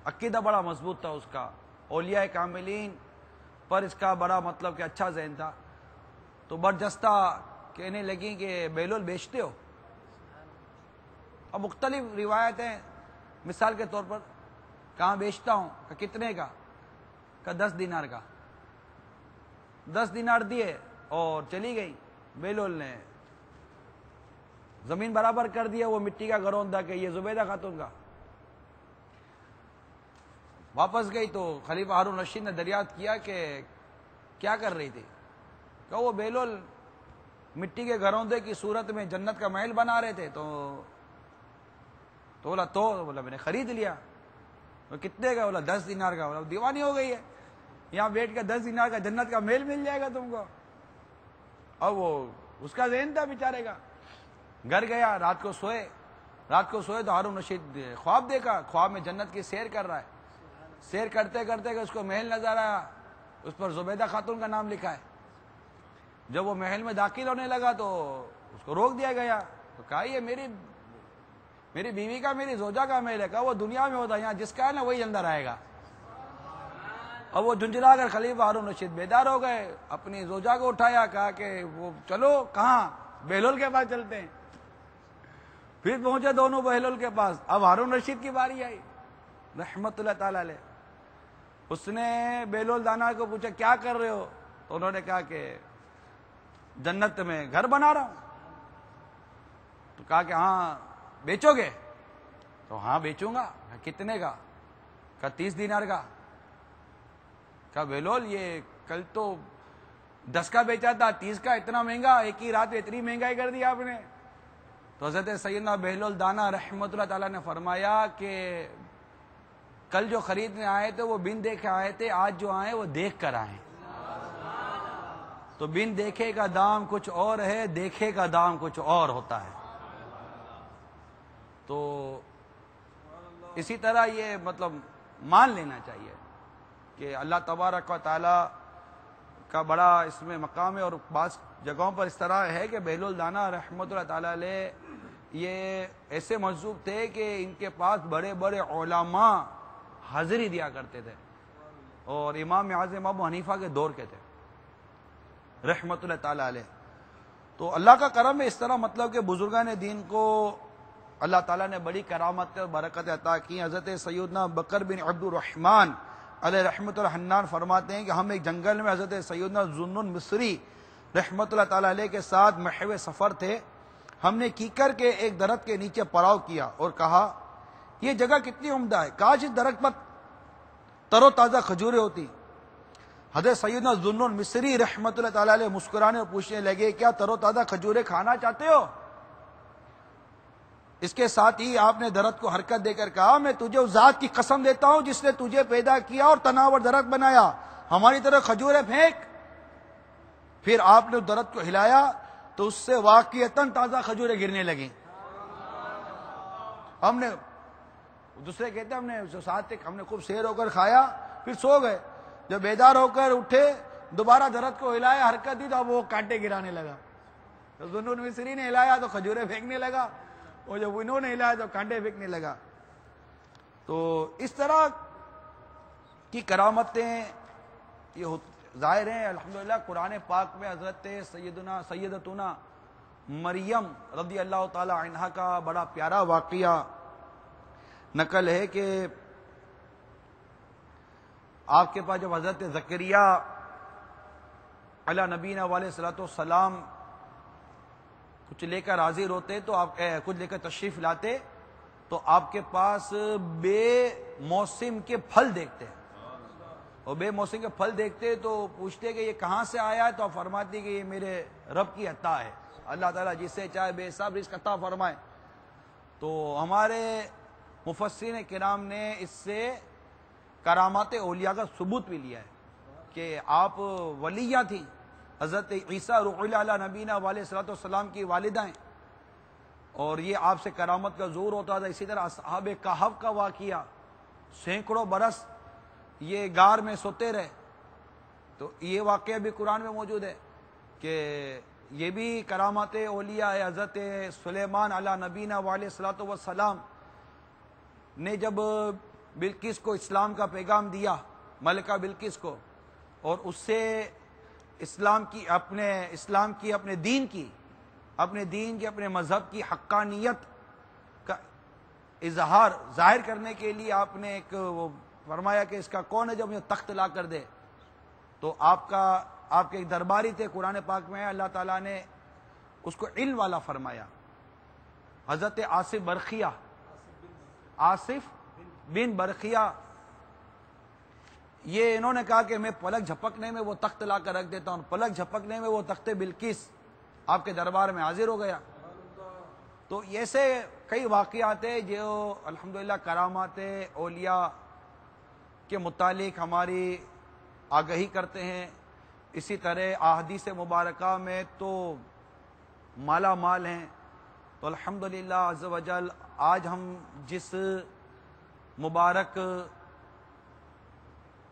عقیدہ بڑا مضبوط تھا اس کا، اولیاء کاملین پر اس کا بڑا کہ اچھا ذہن تھا۔ تو برجستہ کہنے لگی کہ بہلول بیچتے ہو؟ اب مختلف روایتیں، مثال کے طور پر کہاں بیچتا ہوں، کہ کتنے کا، کہ 10 دینار کا۔ 10 دینار دیے اور چلی گئی۔ بہلول نے زمین برابر کر دیا، وہ مٹی کا گھروندا کہ یہ زبیدہ خاتون کا۔ واپس گئی تو خلیفہ ہارون رشید نے دریافت کیا کہ کیا کر رہی تھی؟ کہ وہ بہلول مٹی کے گھروندے کی صورت میں جنت کا محل بنا رہے تھے، تو بولا میں نے خرید لیا۔ کتنے کا؟ بولا 10 دینار کا۔ بولا دیوانی ہو گئی ہے، یہاں بیٹھ کے 10 دینار کا جنت کا محل مل جائے گا تم کو۔ اور وہ اس کا ذہن تھا بیچارے کا۔ گھر گیا، رات کو سوئے تو ہارون رشید خواب دیکھا، خواب میں جنت کی سیر کر رہا ہے۔ سیر کرتے کرتے کہ اس کو محل نظر آیا، اس پر زبیدہ خاتون کا نام لکھا ہے۔ جب وہ محل میں داخل ہونے لگا تو اس کو روک دیا گیا، تو کہا یہ میری بیوی کا، میری زوجہ کا محل ہے۔ کہا وہ دنیا میں ہوتا، یہاں جس کا ہے نا وہی اندر آئے گا۔ اور وہ جھنجھلا کر خلیفہ ہارون رشید بیدار ہو گئے، اپنی زوجہ کو اٹھایا، کہا کہ وہ چلو کہاں؟ بہلول کے پاس چلتے ہیں۔ پھر پہنچے دونوں بہلول کے پاس. اب ہارون رشید کی باری آئی رحمت اللہ تعالی علیہ. اس نے بہلول دانا کو پوچھا کیا کر رہے ہو؟ تو انہوں نے کہا کہ جنت میں گھر بنا رہا ہوں. تو کہا کہ ہاں بیچو گے؟ تو ہاں بیچوں گا. کتنے کا؟ کہا 30 دینار کا. کہا بہلول یہ کل تو 10 کا بیچا تھا، 30 کا اتنا مہنگا، ایک ہی رات میں اتنی مہنگائی کر دی آپ نے. تو حضرت سیدنا بہلول دانا رحمت اللہ تعالیٰ نے فرمایا کہ کل جو خریدنے آئے تھے وہ بن دیکھے آئے تھے، آج جو آئے وہ دیکھ کر آئے. تو بن دیکھے کا دام کچھ اور ہے، دیکھے کا دام کچھ اور ہوتا ہے. تو اسی طرح یہ مطلب مان لینا چاہیے کہ اللہ تبارک و تعالی کا بڑا اس میں مقام ہے. اور بعض جگہوں پر اس طرح ہے کہ بہلول دانا رحمت اللہ تعالی علیہ یہ ایسے مجذوب تھے کہ ان کے پاس بڑے بڑے علماء حاضری دیا کرتے تھے، اور امام اعظم ابو حنیفہ کے دور کے تھے رحمت اللہ تعالی علیہ. تو اللہ کا کرم ہے اس طرح، مطلب کہ بزرگان دین کو اللہ تعالیٰ نے بڑی کرامت اور برکت عطا کی. حضرت سیدنا بکر بن عبد الرحمن علیہ رحمت الحنان فرماتے ہیں کہ ہم ایک جنگل میں حضرت سیدنا ذوالنون مصری رحمت اللہ تعالیٰ علیہ کے ساتھ محو سفر تھے. ہم نے کیکر کے ایک درخت کے نیچے پڑاؤ کیا اور کہا یہ جگہ کتنی عمدہ ہے، کاش اس درخت پر تر و تازہ کھجوریں ہوتی. حضرت سیدنا ذوالنون مصری رحمت اللہ تعالیٰ علیہ مسکرانے اور پوچھنے لگے کیا تر و تازہ کھجوریں کھانا چاہتے ہو؟ اس کے ساتھ ہی آپ نے درخت کو حرکت دے کر کہا میں تجھے اس ذات کی قسم دیتا ہوں جس نے تجھے پیدا کیا اور تناور درخت بنایا، ہماری طرف کھجوریں پھینک. پھر آپ نے درخت کو ہلایا تو اس سے واقعتاً تازہ کھجوریں گرنے لگیں. ہم نے دوسرے کہتے ہم نے ساتھ ہم نے خوب سیر ہو کر کھایا، پھر سو گئے. جب بیدار ہو کر اٹھے دوبارہ درخت کو ہلایا، حرکت دی تو اب وہ کانٹے گرانے لگا. ذوالنون مصری نے ہلایا تو کھجوریں پھینکنے لگا، اور جب انہوں نے ہلایا تو کانٹے پھینکنے لگا. تو اس طرح کی کرامتیں یہ ظاہر ہیں الحمدللہ. قرآن پاک میں حضرت سیدتنا مریم رضی اللہ تعالی عنہا کا بڑا پیارا واقعہ نقل ہے کہ آپ کے پاس جب حضرت زکریا علی نبینا علیہ الصلوۃ والسلام کچھ لے کر حاضر ہوتے تو آپ کچھ لے کر تشریف لاتے تو آپ کے پاس بے موسم کے پھل دیکھتے ہیں، اور بے موسم کے پھل دیکھتے تو پوچھتے کہ یہ کہاں سے آیا ہے؟ تو آپ فرماتے کہ یہ میرے رب کی عطا ہے، اللہ تعالیٰ جسے چاہے بے حساب رزق عطا فرمائے. تو ہمارے مفسرین کرام نے اس سے کرامات اولیاء کا ثبوت بھی لیا ہے کہ آپ ولیہ تھیں. حضرت عیسیٰ روح اللہ علیہ نبینا علیہ الصلوۃ والسلام کی والدہ ہیں، اور یہ آپ سے کرامت کا ظہور ہوتا تھا. اسی طرح اصحاب کہف کا واقعہ، سینکڑوں برس یہ غار میں سوتے رہے، تو یہ واقعہ بھی قرآن میں موجود ہے کہ یہ بھی کرامات اولیاء ہے. حضرت سلیمان علیہ نبینا علیہ الصلوۃ والسلام نے جب بلقیس کو اسلام کا پیغام دیا، ملکہ بلقیس کو، اور اس سے اسلام کی اپنے دین کی اپنے مذہب کی حقانیت کا اظہار ظاہر کرنے کے لیے آپ نے ایک فرمایا کہ اس کا کون ہے جو مجھے تخت لا کر دے. تو آپ کے ایک درباری تھے، قرآن پاک میں اللہ تعالیٰ نے اس کو علم والا فرمایا. حضرت آصف بن برخیہ یہ انہوں نے کہا کہ میں پلک جھپکنے میں وہ تخت لا کر رکھ دیتا ہوں. پلک جھپکنے میں وہ تخت بلقیس آپ کے دربار میں حاضر ہو گیا. تو ایسے کئی واقعات ہیں جو الحمدللہ کرامات اولیاء کے متعلق ہماری آگہی کرتے ہیں. اسی طرح احادیث مبارکہ میں تو مالا مال ہیں. تو الحمدللہ عز و جل آج ہم جس مبارک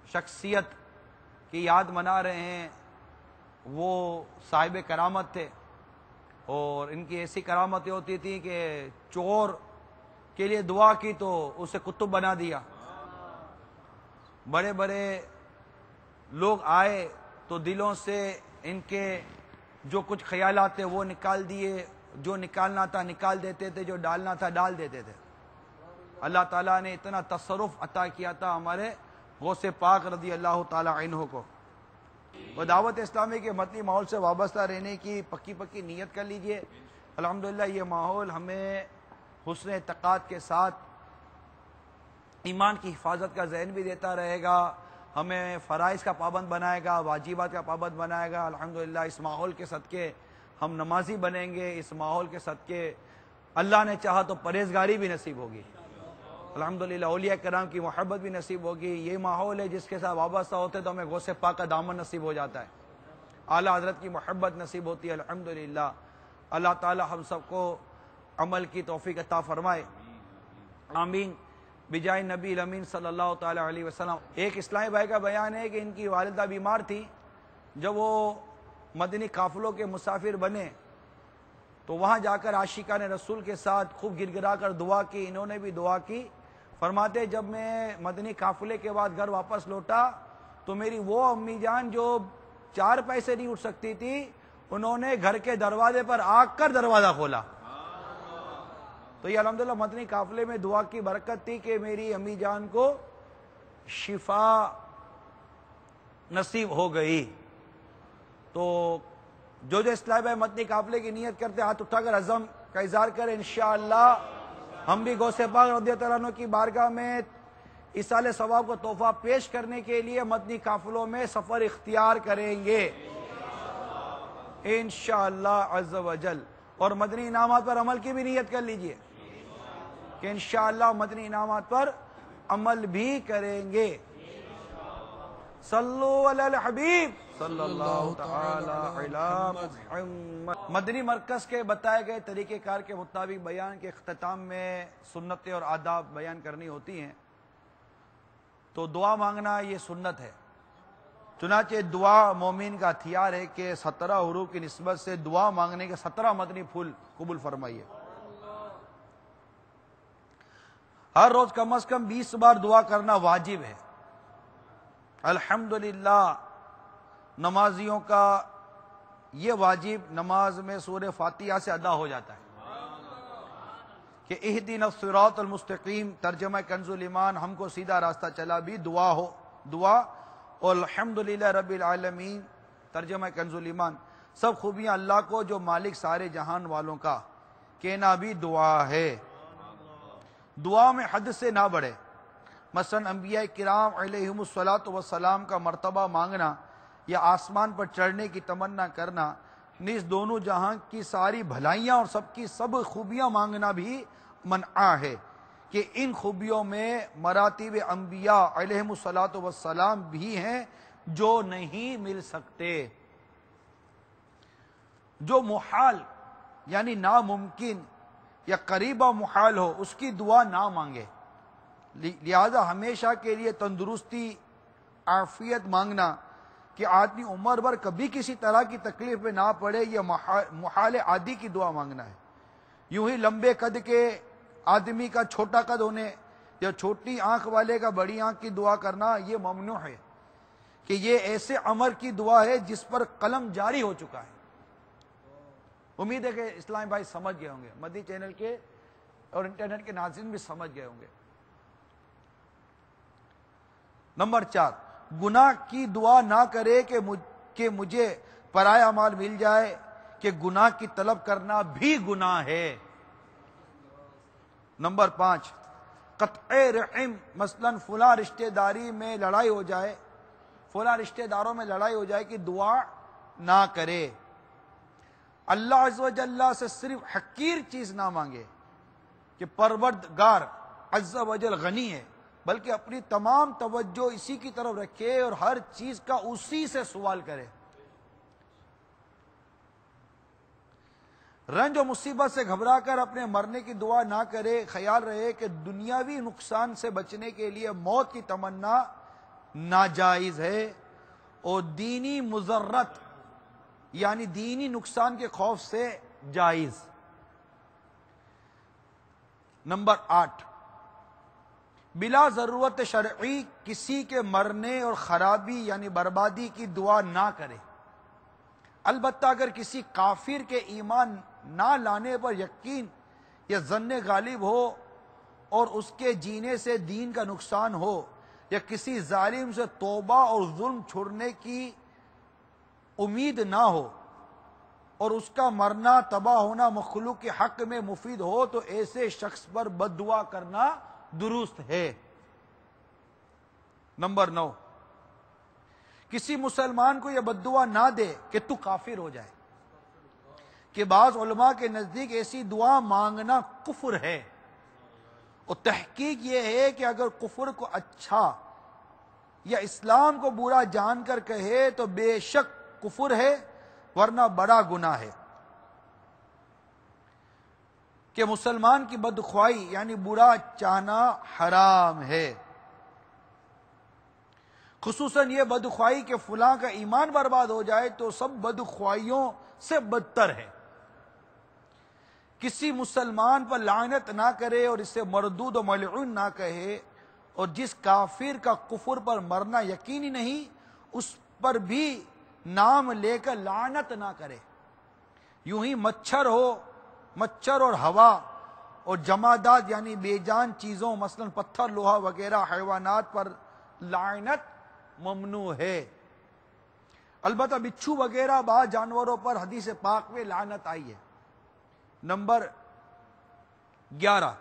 شخصیت کی یاد منا رہے ہیں وہ صاحب کرامت تھے، اور ان کی ایسی کرامتیں ہوتی تھیں کہ چور کے لیے دعا کی تو اسے قطب بنا دیا. بڑے بڑے لوگ آئے تو دلوں سے ان کے جو کچھ خیالات تھے وہ نکال دیے، جو نکالنا تھا نکال دیتے تھے، جو ڈالنا تھا ڈال دیتے تھے۔ اللہ تعالیٰ نے اتنا تصرف عطا کیا تھا ہمارے غوث پاک رضی اللہ تعالی عنہ کو۔ وہ دعوت اسلامی کے مدنی ماحول سے وابستہ رہنے کی پکی نیت کر لیجئے۔ الحمدللہ یہ ماحول ہمیں حسن اعتقاد کے ساتھ ایمان کی حفاظت کا ذہن بھی دیتا رہے گا، ہمیں فرائض کا پابند بنائے گا، واجبات کا پابند بنائے گا۔ الحمدللہ اس ماحول کے صدقے ہم نمازی بنیں گے، اس ماحول کے صدقے اللہ نے چاہا تو پرہیزگاری بھی نصیب ہوگی، الحمدللہ اولیاء کرام کی محبت بھی نصیب ہوگی۔ یہ ماحول ہے جس کے ساتھ وابستہ ہوتے تو ہمیں غوث پاک کا دامن نصیب ہو جاتا ہے، اعلیٰ حضرت کی محبت نصیب ہوتی ہے الحمدللہ۔ اللہ تعالی ہم سب کو عمل کی توفیق عطا فرمائے، آمین بجائے نبی الامین صلی اللہ تعالی علیہ وسلم۔ ایک اسلامی بھائی کا بیان ہے کہ ان کی والدہ بیمار تھی، جب وہ مدنی قافلوں کے مسافر بنے تو وہاں جا کر عاشقان رسول کے ساتھ خوب گر گرا کر دعا کی، انہوں نے بھی دعا کی۔ فرماتے جب میں مدنی قافلے کے بعد گھر واپس لوٹا تو میری وہ امی جان جو 4 پیسے نہیں اٹھ سکتی تھی، انہوں نے گھر کے دروازے پر آ کر دروازہ کھولا۔ تو یہ الحمدللہ مدنی قافلے میں دعا کی برکت تھی کہ میری امی جان کو شفا نصیب ہو گئی۔ تو جو اسلام بھائی مدنی قافلے کی نیت کرتے ہاتھ اٹھا کر عزم کا اظہار کریں، انشاءاللہ ہم بھی غوث پاک رضی اللہ عنہ کی بارگاہ میں ایصال ثواب کو تحفہ پیش کرنے کے لیے مدنی قافلوں میں سفر اختیار کریں گے انشاءاللہ عز و جل۔ اور مدنی انعامات پر عمل کی بھی نیت کر لیجئے کہ انشاءاللہ مدنی انعامات پر عمل بھی کریں گے۔ صلو علی الحبیب صلی اللہ تعالی علی محمد۔ مدنی مرکز کے بتائے گئے طریقہ کار کے مطابق بیان کے اختتام میں سنتیں اور آداب بیان کرنی ہوتی ہیں، تو دعا مانگنا یہ سنت ہے۔ چنانچہ دعا مومن کا ہتھیار ہے کہ 17 حروف کی نسبت سے دعا مانگنے کے 17 مدنی پھول قبول فرمائیے۔ ہر روز کم از کم 20 بار دعا کرنا واجب ہے۔ الحمدللہ نمازیوں کا یہ واجب نماز میں سورہ فاتحہ سے ادا ہو جاتا ہے کہ اہدنا الصراط المستقیم، ترجمہ کنز الایمان، ہم کو سیدھا راستہ چلا بھی دعا ہو، دعا، اور الحمدللہ رب العالمین، ترجمہ کنز الایمان، سب خوبیاں اللہ کو جو مالک سارے جہان والوں کا، کہنا بھی دعا ہے۔ دعا میں حد سے نہ بڑھے، مثلا انبیاء کرام علیہم الصلاۃ والسلام کا مرتبہ مانگنا یا آسمان پر چڑھنے کی تمنا کرنا، نیز دونوں جہاں کی ساری بھلائیاں اور سب کی سب خوبیاں مانگنا بھی منع ہے کہ ان خوبیوں میں مراتب انبیاء علیہم الصلاۃ والسلام بھی ہیں جو نہیں مل سکتے۔ جو محال یعنی ناممکن یا قریبا محال ہو اس کی دعا نہ مانگے، لہذا ہمیشہ کے لیے تندرستی، عافیت مانگنا کہ آدمی عمر بھر کبھی کسی طرح کی تکلیف میں نہ پڑے، یہ محال عادی کی دعا مانگنا ہے۔ یوں ہی لمبے قد کے آدمی کا چھوٹا قد ہونے یا چھوٹی آنکھ والے کا بڑی آنکھ کی دعا کرنا یہ ممنوع ہے کہ یہ ایسے عمر کی دعا ہے جس پر قلم جاری ہو چکا ہے۔ امید ہے کہ اسلام بھائی سمجھ گئے ہوں گے، مدنی چینل کے اور انٹرنیٹ کے ناظرین بھی سمجھ گئے ہوں گے۔ نمبر 4، گناہ کی دعا نہ کرے کہ مجھے پرایا مال مل جائے، کہ گناہ کی طلب کرنا بھی گناہ ہے۔ نمبر 5، قطع رحم، مثلا فلاں رشتہ داری میں لڑائی ہو جائے، فلاں رشتہ داروں میں لڑائی ہو جائے کہ دعا نہ کرے۔ اللہ عز و جل سے صرف حقیر چیز نہ مانگے کہ پروردگار عز و جل غنی ہے، بلکہ اپنی تمام توجہ اسی کی طرف رکھے اور ہر چیز کا اسی سے سوال کرے۔ رنج و مصیبت سے گھبرا کر اپنے مرنے کی دعا نہ کرے، خیال رہے کہ دنیاوی نقصان سے بچنے کے لیے موت کی تمنا ناجائز ہے، اور دینی مضرت یعنی دینی نقصان کے خوف سے جائز۔ نمبر 8، بلا ضرورت شرعی کسی کے مرنے اور خرابی یعنی بربادی کی دعا نہ کرے، البتہ اگر کسی کافر کے ایمان نہ لانے پر یقین یا ظن غالب ہو اور اس کے جینے سے دین کا نقصان ہو، یا کسی ظالم سے توبہ اور ظلم چھوڑنے کی امید نہ ہو، اور اس کا مرنا تباہ ہونا مخلوق کے حق میں مفید ہو، تو ایسے شخص پر بد دعا کرنا درست ہے۔ نمبر 9، کسی مسلمان کو یہ بد دعا نہ دے کہ تو کافر ہو جائے، کہ بعض علماء کے نزدیک ایسی دعا مانگنا کفر ہے، اور تحقیق یہ ہے کہ اگر کفر کو اچھا یا اسلام کو برا جان کر کہے تو بے شک کفر ہے، ورنہ بڑا گناہ ہے۔ کہ مسلمان کی بدخواہی یعنی برا چاہنا حرام ہے، خصوصاً یہ بدخواہی کہ فلاں کا ایمان برباد ہو جائے تو سب بدخواہیوں سے بدتر ہے۔ کسی مسلمان پر لعنت نہ کرے اور اسے مردود و ملعون نہ کہے، اور جس کافر کا کفر پر مرنا یقینی نہیں اس پر بھی نام لے کر لعنت نہ کرے۔ یوں ہی مچھر اور ہوا اور جمادات یعنی بے جان چیزوں مثلا پتھر، لوہا وغیرہ حیوانات پر لعنت ممنوع ہے۔ البتہ بچھو وغیرہ بعض جانوروں پر حدیث پاک میں لعنت آئی ہے۔ نمبر 11،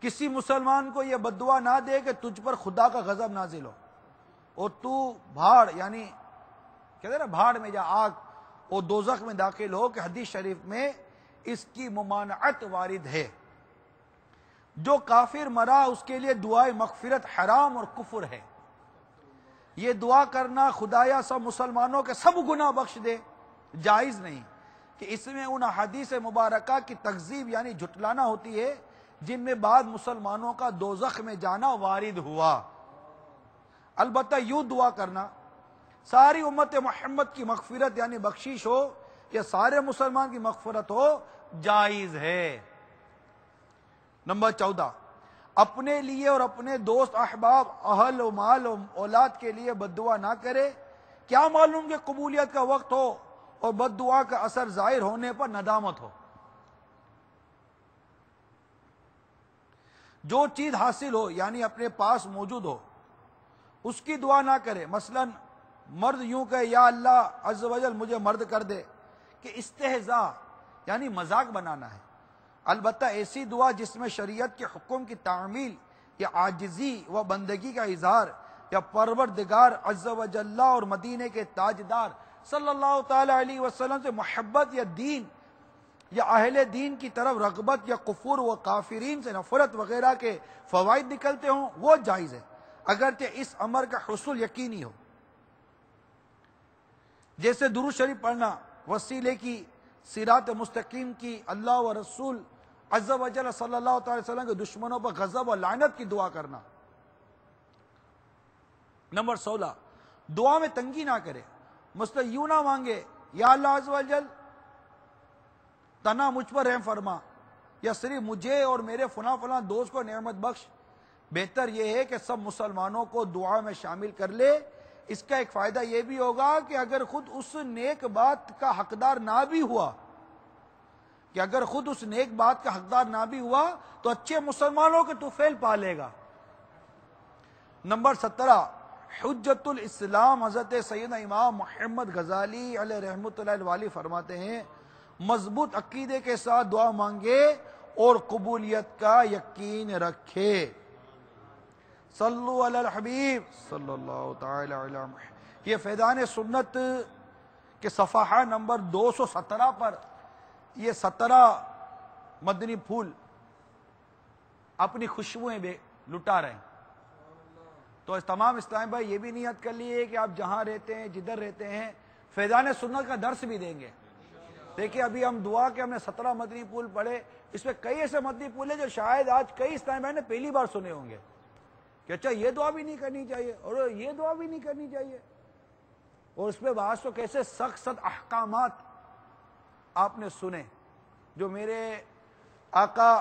کسی مسلمان کو یہ بد دعا نہ دے کہ تجھ پر خدا کا غضب نازل ہو اور تو بھاڑ یعنی کہتے ہیں نا بھاڑ میں جا، آگ اور دوزخ میں داخل ہو، کہ حدیث شریف میں اس کی ممانعت وارد ہے۔ جو کافر مرا اس کے لیے دعائے مغفرت حرام اور کفر ہے۔ یہ دعا کرنا خدایا سب مسلمانوں کے سب گناہ بخش دے جائز نہیں، کہ اس میں ان حدیث مبارکہ کی تکذیب یعنی جھٹلانا ہوتی ہے جن میں بعض مسلمانوں کا دوزخ میں جانا وارد ہوا۔ البتہ یوں دعا کرنا ساری امت محمد کی مغفرت یعنی بخشش ہو یا سارے مسلمان کی مغفرت ہو جائز ہے۔ نمبر 14، اپنے لیے اور اپنے دوست احباب اہل و مال و اولاد کے لیے بد دعا نہ کرے، کیا معلوم کہ قبولیت کا وقت ہو اور بد دعا کا اثر ظاہر ہونے پر ندامت ہو۔ جو چیز حاصل ہو یعنی اپنے پاس موجود ہو اس کی دعا نہ کرے۔ مثلا مرد یوں کہ یا اللہ عز و جل مجھے مرد کر دے، کہ استہزاء یعنی مذاق بنانا ہے۔ البتہ ایسی دعا جس میں شریعت کے حکم کی تعمیل یا عاجزی و بندگی کا اظہار یا پروردگار عز و جل اور مدینے کے تاجدار صلی اللہ تعالی علیہ وسلم سے محبت یا دین یا اہل دین کی طرف رغبت یا کفر و کافرین سے نفرت وغیرہ کے فوائد نکلتے ہوں وہ جائز ہے، اگرچہ اس امر کا حصول یقینی ہو۔ جیسے درود شریف پڑھنا، وسیلے کی، صراط مستقیم کی، اللہ و رسول عز و جل صلی اللہ تعالی وسلم کے دشمنوں پر غضب و لعنت کی دعا کرنا۔ نمبر 16، دعا میں تنگی نہ کرے، مثلا یوں نہ مانگے یا اللہ عز و جل تنا مجھ پر رحم فرما، یا صرف مجھے اور میرے فلاں فلاں دوست کو نعمت بخش۔ بہتر یہ ہے کہ سب مسلمانوں کو دعا میں شامل کر لے۔ اس کا ایک فائدہ یہ بھی ہوگا کہ اگر خود اس نیک بات کا حقدار نہ بھی ہوا تو اچھے مسلمانوں کے طفیل پالے گا۔ نمبر 17، حجت الاسلام حضرت سیدنا امام محمد غزالی علیہ رحمۃ اللہ الوالی فرماتے ہیں، مضبوط عقیدے کے ساتھ دعا مانگے اور قبولیت کا یقین رکھے۔ صلو علی الحبیب صلی اللہ تعالی علی محمد۔ یہ فیضان سنت کے صفحہ نمبر 217 پر یہ 17 مدنی پھول اپنی خوشبوئیں لٹا رہے ہیں۔ تو تمام اسلام بھائی یہ بھی نیت کر لیے کہ آپ جہاں رہتے ہیں جدھر رہتے ہیں فیضان سنت کا درس بھی دیں گے۔ دیکھیں ابھی ہم دعا کے ہم نے 17 مدنی پھول پڑھے، اس میں کئی ایسے مدنی پھول ہیں جو شاید آج کئی اسلام بھائی نے پہلی بار سنے ہوں گے کہ اچھا یہ دعا بھی نہیں کرنی چاہیے اور یہ دعا بھی نہیں کرنی چاہیے، اور اس میں بعض تو کیسے سخت احکامات آپ نے سنے جو میرے آقا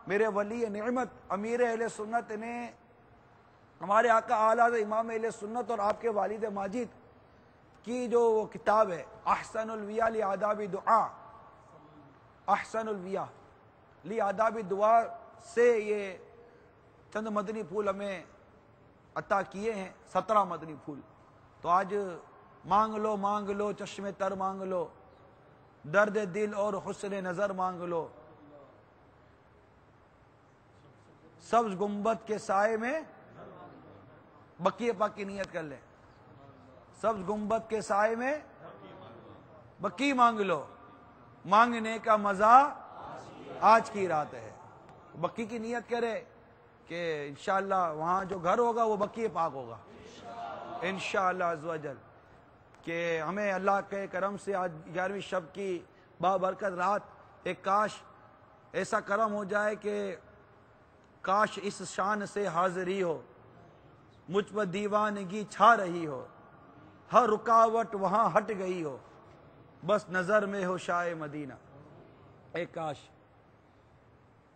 میرے ولی نعمت امیر اہل سنت نے، ہمارے آقا اعلیٰ امام اہل سنت اور آپ کے والد ماجد کی جو وہ کتاب ہے احسن الویہ لآداب دعا، احسن الویہ، لی آداب دعا سے یہ چند مدنی پھول ہمیں عطا کیے ہیں، 17 مدنی پھول. تو آج مانگ لو چشم تر مانگ لو، درد دل اور حسن نظر مانگ لو، سبز گنبد کے سائے میں بقیہ پاک کی نیت کر لیں، سبز گنبد کے سائے میں بقی مانگ لو، مانگنے کا مزہ آج کی رات ہے. بقی کی نیت کرے کہ انشاءاللہ وہاں جو گھر ہوگا وہ بقی پاک ہوگا انشاءاللہ عز و جل. کہ ہمیں اللہ کے کرم سے آج 11ویں شب کی بابرکت رات، ایک کاش ایسا کرم ہو جائے کہ کاش اس شان سے حاضری ہو، مجھ پر دیوانگی چھا رہی ہو، ہر رکاوٹ وہاں ہٹ گئی ہو، بس نظر میں ہو شاہ مدینہ. ایک کاش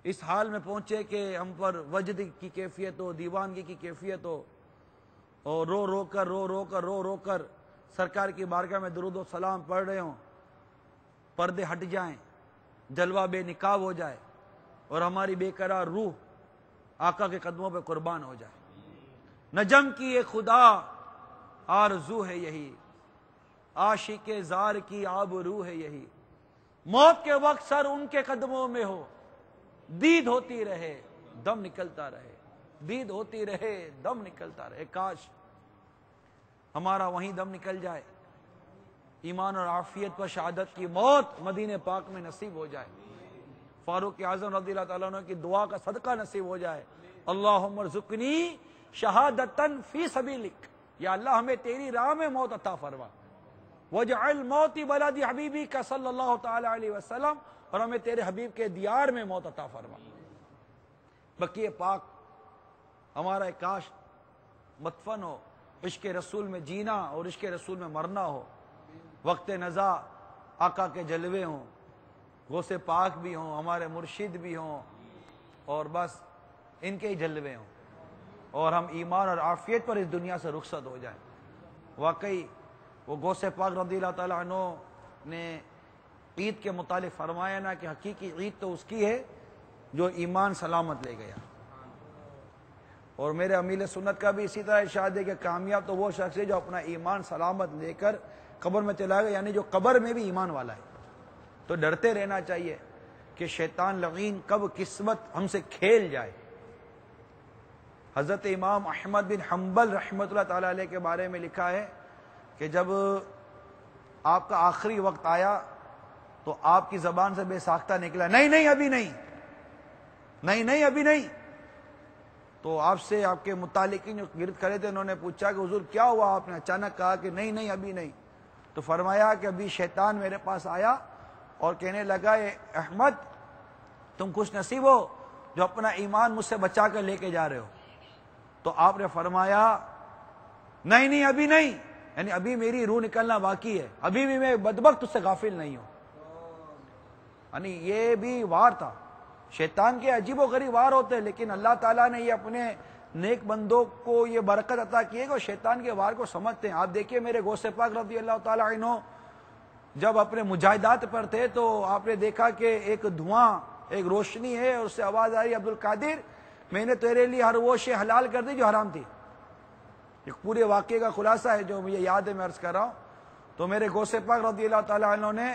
اس حال میں پہنچے کہ ہم پر وجد کی کیفیت ہو، دیوانگی کی کیفیت ہو، اور رو رو کر سرکار کی بارگاہ میں درود و سلام پڑھ رہے ہوں، پردے ہٹ جائیں، جلوہ بے نقاب ہو جائے، اور ہماری بے قرار روح آقا کے قدموں پہ قربان ہو جائے. نجم کی یہ خدا آرزو ہے یہی، عاشق زار کی آبرو ہے یہی، موت کے وقت سر ان کے قدموں میں ہو، دید ہوتی رہے دم نکلتا رہے، دید ہوتی رہے دم نکلتا رہے. کاش ہمارا وہیں دم نکل جائے، ایمان اور عافیت پر شہادت کی موت مدینہ پاک میں نصیب ہو جائے، فاروق اعظم رضی اللہ تعالیٰ عنہ کی دعا کا صدقہ نصیب ہو جائے. اللہم ارزقنی شہادتن فی سبیلک، یا اللہ ہمیں تیری راہ میں موت عطا فرما، وجعل موتی بلدی حبیبی کا صلی اللہ تعالی علیہ وسلم، اور ہمیں تیرے حبیب کے دیار میں موت عطا فرما. بقیہ پاک ہمارا کاش مدفن ہو، عشق رسول میں جینا اور عشق رسول میں مرنا ہو، وقت نزا آقا کے جلوے ہوں، غوث پاک بھی ہوں، ہمارے مرشد بھی ہوں، اور بس ان کے ہی جلوے ہوں، اور ہم ایمان اور عافیت پر اس دنیا سے رخصت ہو جائیں. واقعی وہ غوث پاک رضی اللہ تعالیٰ عنہ نے عید کے متعلق فرمایا نا کہ حقیقی عید تو اس کی ہے جو ایمان سلامت لے گیا. اور میرے امیل سنت کا بھی اسی طرح ارشاد ہے کہ کامیاب تو وہ شخص ہے جو اپنا ایمان سلامت لے کر قبر میں چلا گیا، یعنی جو قبر میں بھی ایمان والا ہے. تو ڈرتے رہنا چاہیے کہ شیطان لعین کب قسمت ہم سے کھیل جائے. حضرت امام احمد بن حنبل رحمۃ اللہ تعالی علیہ کے بارے میں لکھا ہے کہ جب آپ کا آخری وقت آیا تو آپ کی زبان سے بے ساختہ نکلا، نہیں ابھی نہیں، نہیں ابھی نہیں. تو آپ سے آپ کے متعلقین جو گرد کھڑے تھے انہوں نے پوچھا کہ حضور کیا ہوا؟ آپ نے اچانک کہا کہ نہیں ابھی نہیں. تو فرمایا کہ ابھی شیطان میرے پاس آیا اور کہنے لگا اے احمد تم خوش نصیب ہو جو اپنا ایمان مجھ سے بچا کر لے کے جا رہے ہو. تو آپ نے فرمایا نہیں ابھی نہیں، یعنی ابھی میری روح نکلنا باقی ہے، ابھی بھی میں بدبخت اس سے غافل نہیں ہوں. یعنی یہ بھی وار تھا. شیطان کے عجیب و غریب وار ہوتے ہیں، لیکن اللہ تعالیٰ نے یہ اپنے نیک بندوں کو یہ برکت عطا کی ہے کہ شیطان کے وار کو سمجھتے ہیں. آپ دیکھیے میرے غوث پاک رضی اللہ تعالیٰ عنہ جب اپنے مجاہدات پر تھے تو آپ نے دیکھا کہ ایک دھواں، ایک روشنی ہے اور اس سے آواز آ رہی ہے عبد القادر میں نے تیرے لیے ہر وہ شے حلال کر دی جو حرام تھی. ایک پورے واقعے کا خلاصہ ہے جو مجھے یاد ہے، میں عرض کر رہا ہوں. تو میرے غوث پاک رضی اللہ تعالیٰ عنہ نے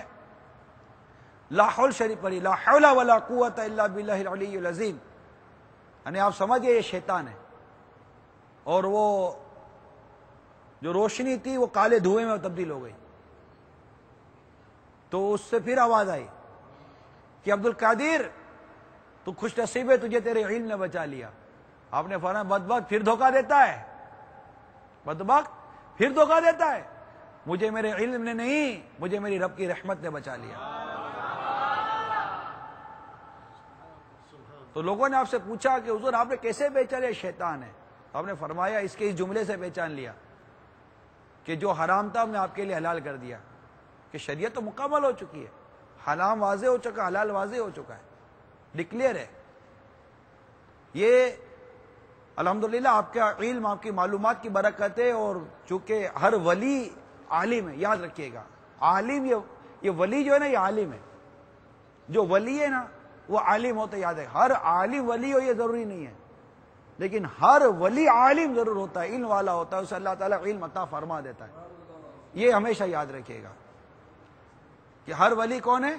لا حول شریف پڑھی، لا حول ولا قوت الا باللہ العلی العظیم. یعنی آپ سمجھئے یہ شیطان ہے، اور وہ جو روشنی تھی وہ کالے دھوئے میں تبدیل ہو گئی. تو اس سے پھر آواز آئی کہ عبد القادر تو خوش نصیب ہے، تجھے تیرے علم نے بچا لیا. آپ نے فرمایا بدبخت پھر دھوکہ دیتا ہے، بدبخت پھر دھوکہ دیتا ہے. مجھے میرے علم نے نہیں، مجھے میری رب کی رحمت نے بچا لیا. تو لوگوں نے آپ سے پوچھا کہ حضور آپ نے کیسے پہچانا یہ شیطان ہے؟ آپ نے فرمایا اس کے اس جملے سے پہچان لیا کہ جو حرام تھا ہم نے آپ کے لیے حلال کر دیا. کہ شریعت تو مکمل ہو چکی ہے، حرام واضح ہو چکا، حلال واضح ہو چکا ہے، ڈکلیئر ہے. یہ الحمدللہ آپ کا علم، آپ کی معلومات کی برکت ہے. اور چونکہ ہر ولی عالم ہے، یاد رکھیے گا، عالم یہ ولی جو ہے نا یہ عالم ہے. جو ولی ہے نا وہ عالم ہوتا یاد ہے، ہر عالم ولی ہو یہ ضروری نہیں ہے، لیکن ہر ولی عالم ضرور ہوتا ہے، علم والا ہوتا ہے، اسے اللہ تعالیٰ علم عطا فرما دیتا ہے. یہ ہمیشہ یاد رکھیے گا کہ ہر ولی کون ہے؟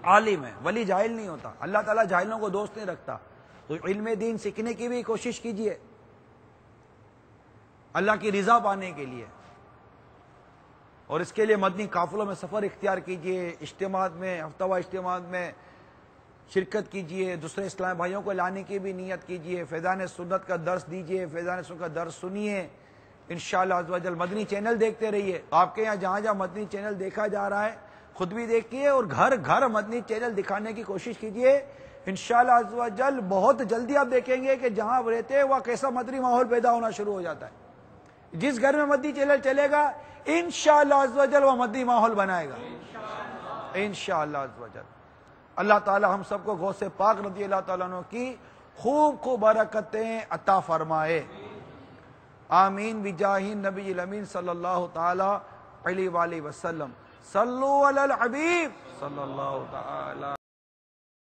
عالم ہے. ولی جاہل نہیں ہوتا، اللہ تعالیٰ جاہلوں کو دوست نہیں رکھتا. تو علم دین سیکھنے کی بھی کوشش کیجئے اللہ کی رضا پانے کے لیے، اور اس کے لیے مدنی قافلوں میں سفر اختیار کیجئے، اجتماعات میں، ہفتہ وار اجتماعات میں شرکت کیجئے، دوسرے اسلام بھائیوں کو لانے کی بھی نیت کیجئے، فیضان سنت کا درس دیجئے، فیضان سنت کا درس سنیے. انشاءاللہ عز و جل مدنی چینل دیکھتے رہیے. آپ کے یہاں جہاں جہاں مدنی چینل دیکھا جا رہا ہے خود بھی دیکھیے، اور گھر گھر مدنی چینل دکھانے کی کوشش کیجئے. انشاءاللہ عز و جل بہت جلدی آپ دیکھیں گے کہ جہاں آپ رہتے ہیں وہاں کیسا مدنی ماحول پیدا ہونا شروع ہو جاتا ہے. جس گھر میں مدنی چینل چلے گا انشاءاللہ عز و جل وہ مدنی ماحول بنائے گا انشاءاللہ عز و جل. اللہ تعالی ہم سب کو غوث پاک رضی اللہ تعالیٰ عنہ کی خوب خوب برکتیں عطا فرمائے. آمین بجاہ نبی الامین صلی اللہ تعالی علیہ وآلہ وسلم. صلو علی الحبیب صلی اللہ تعالی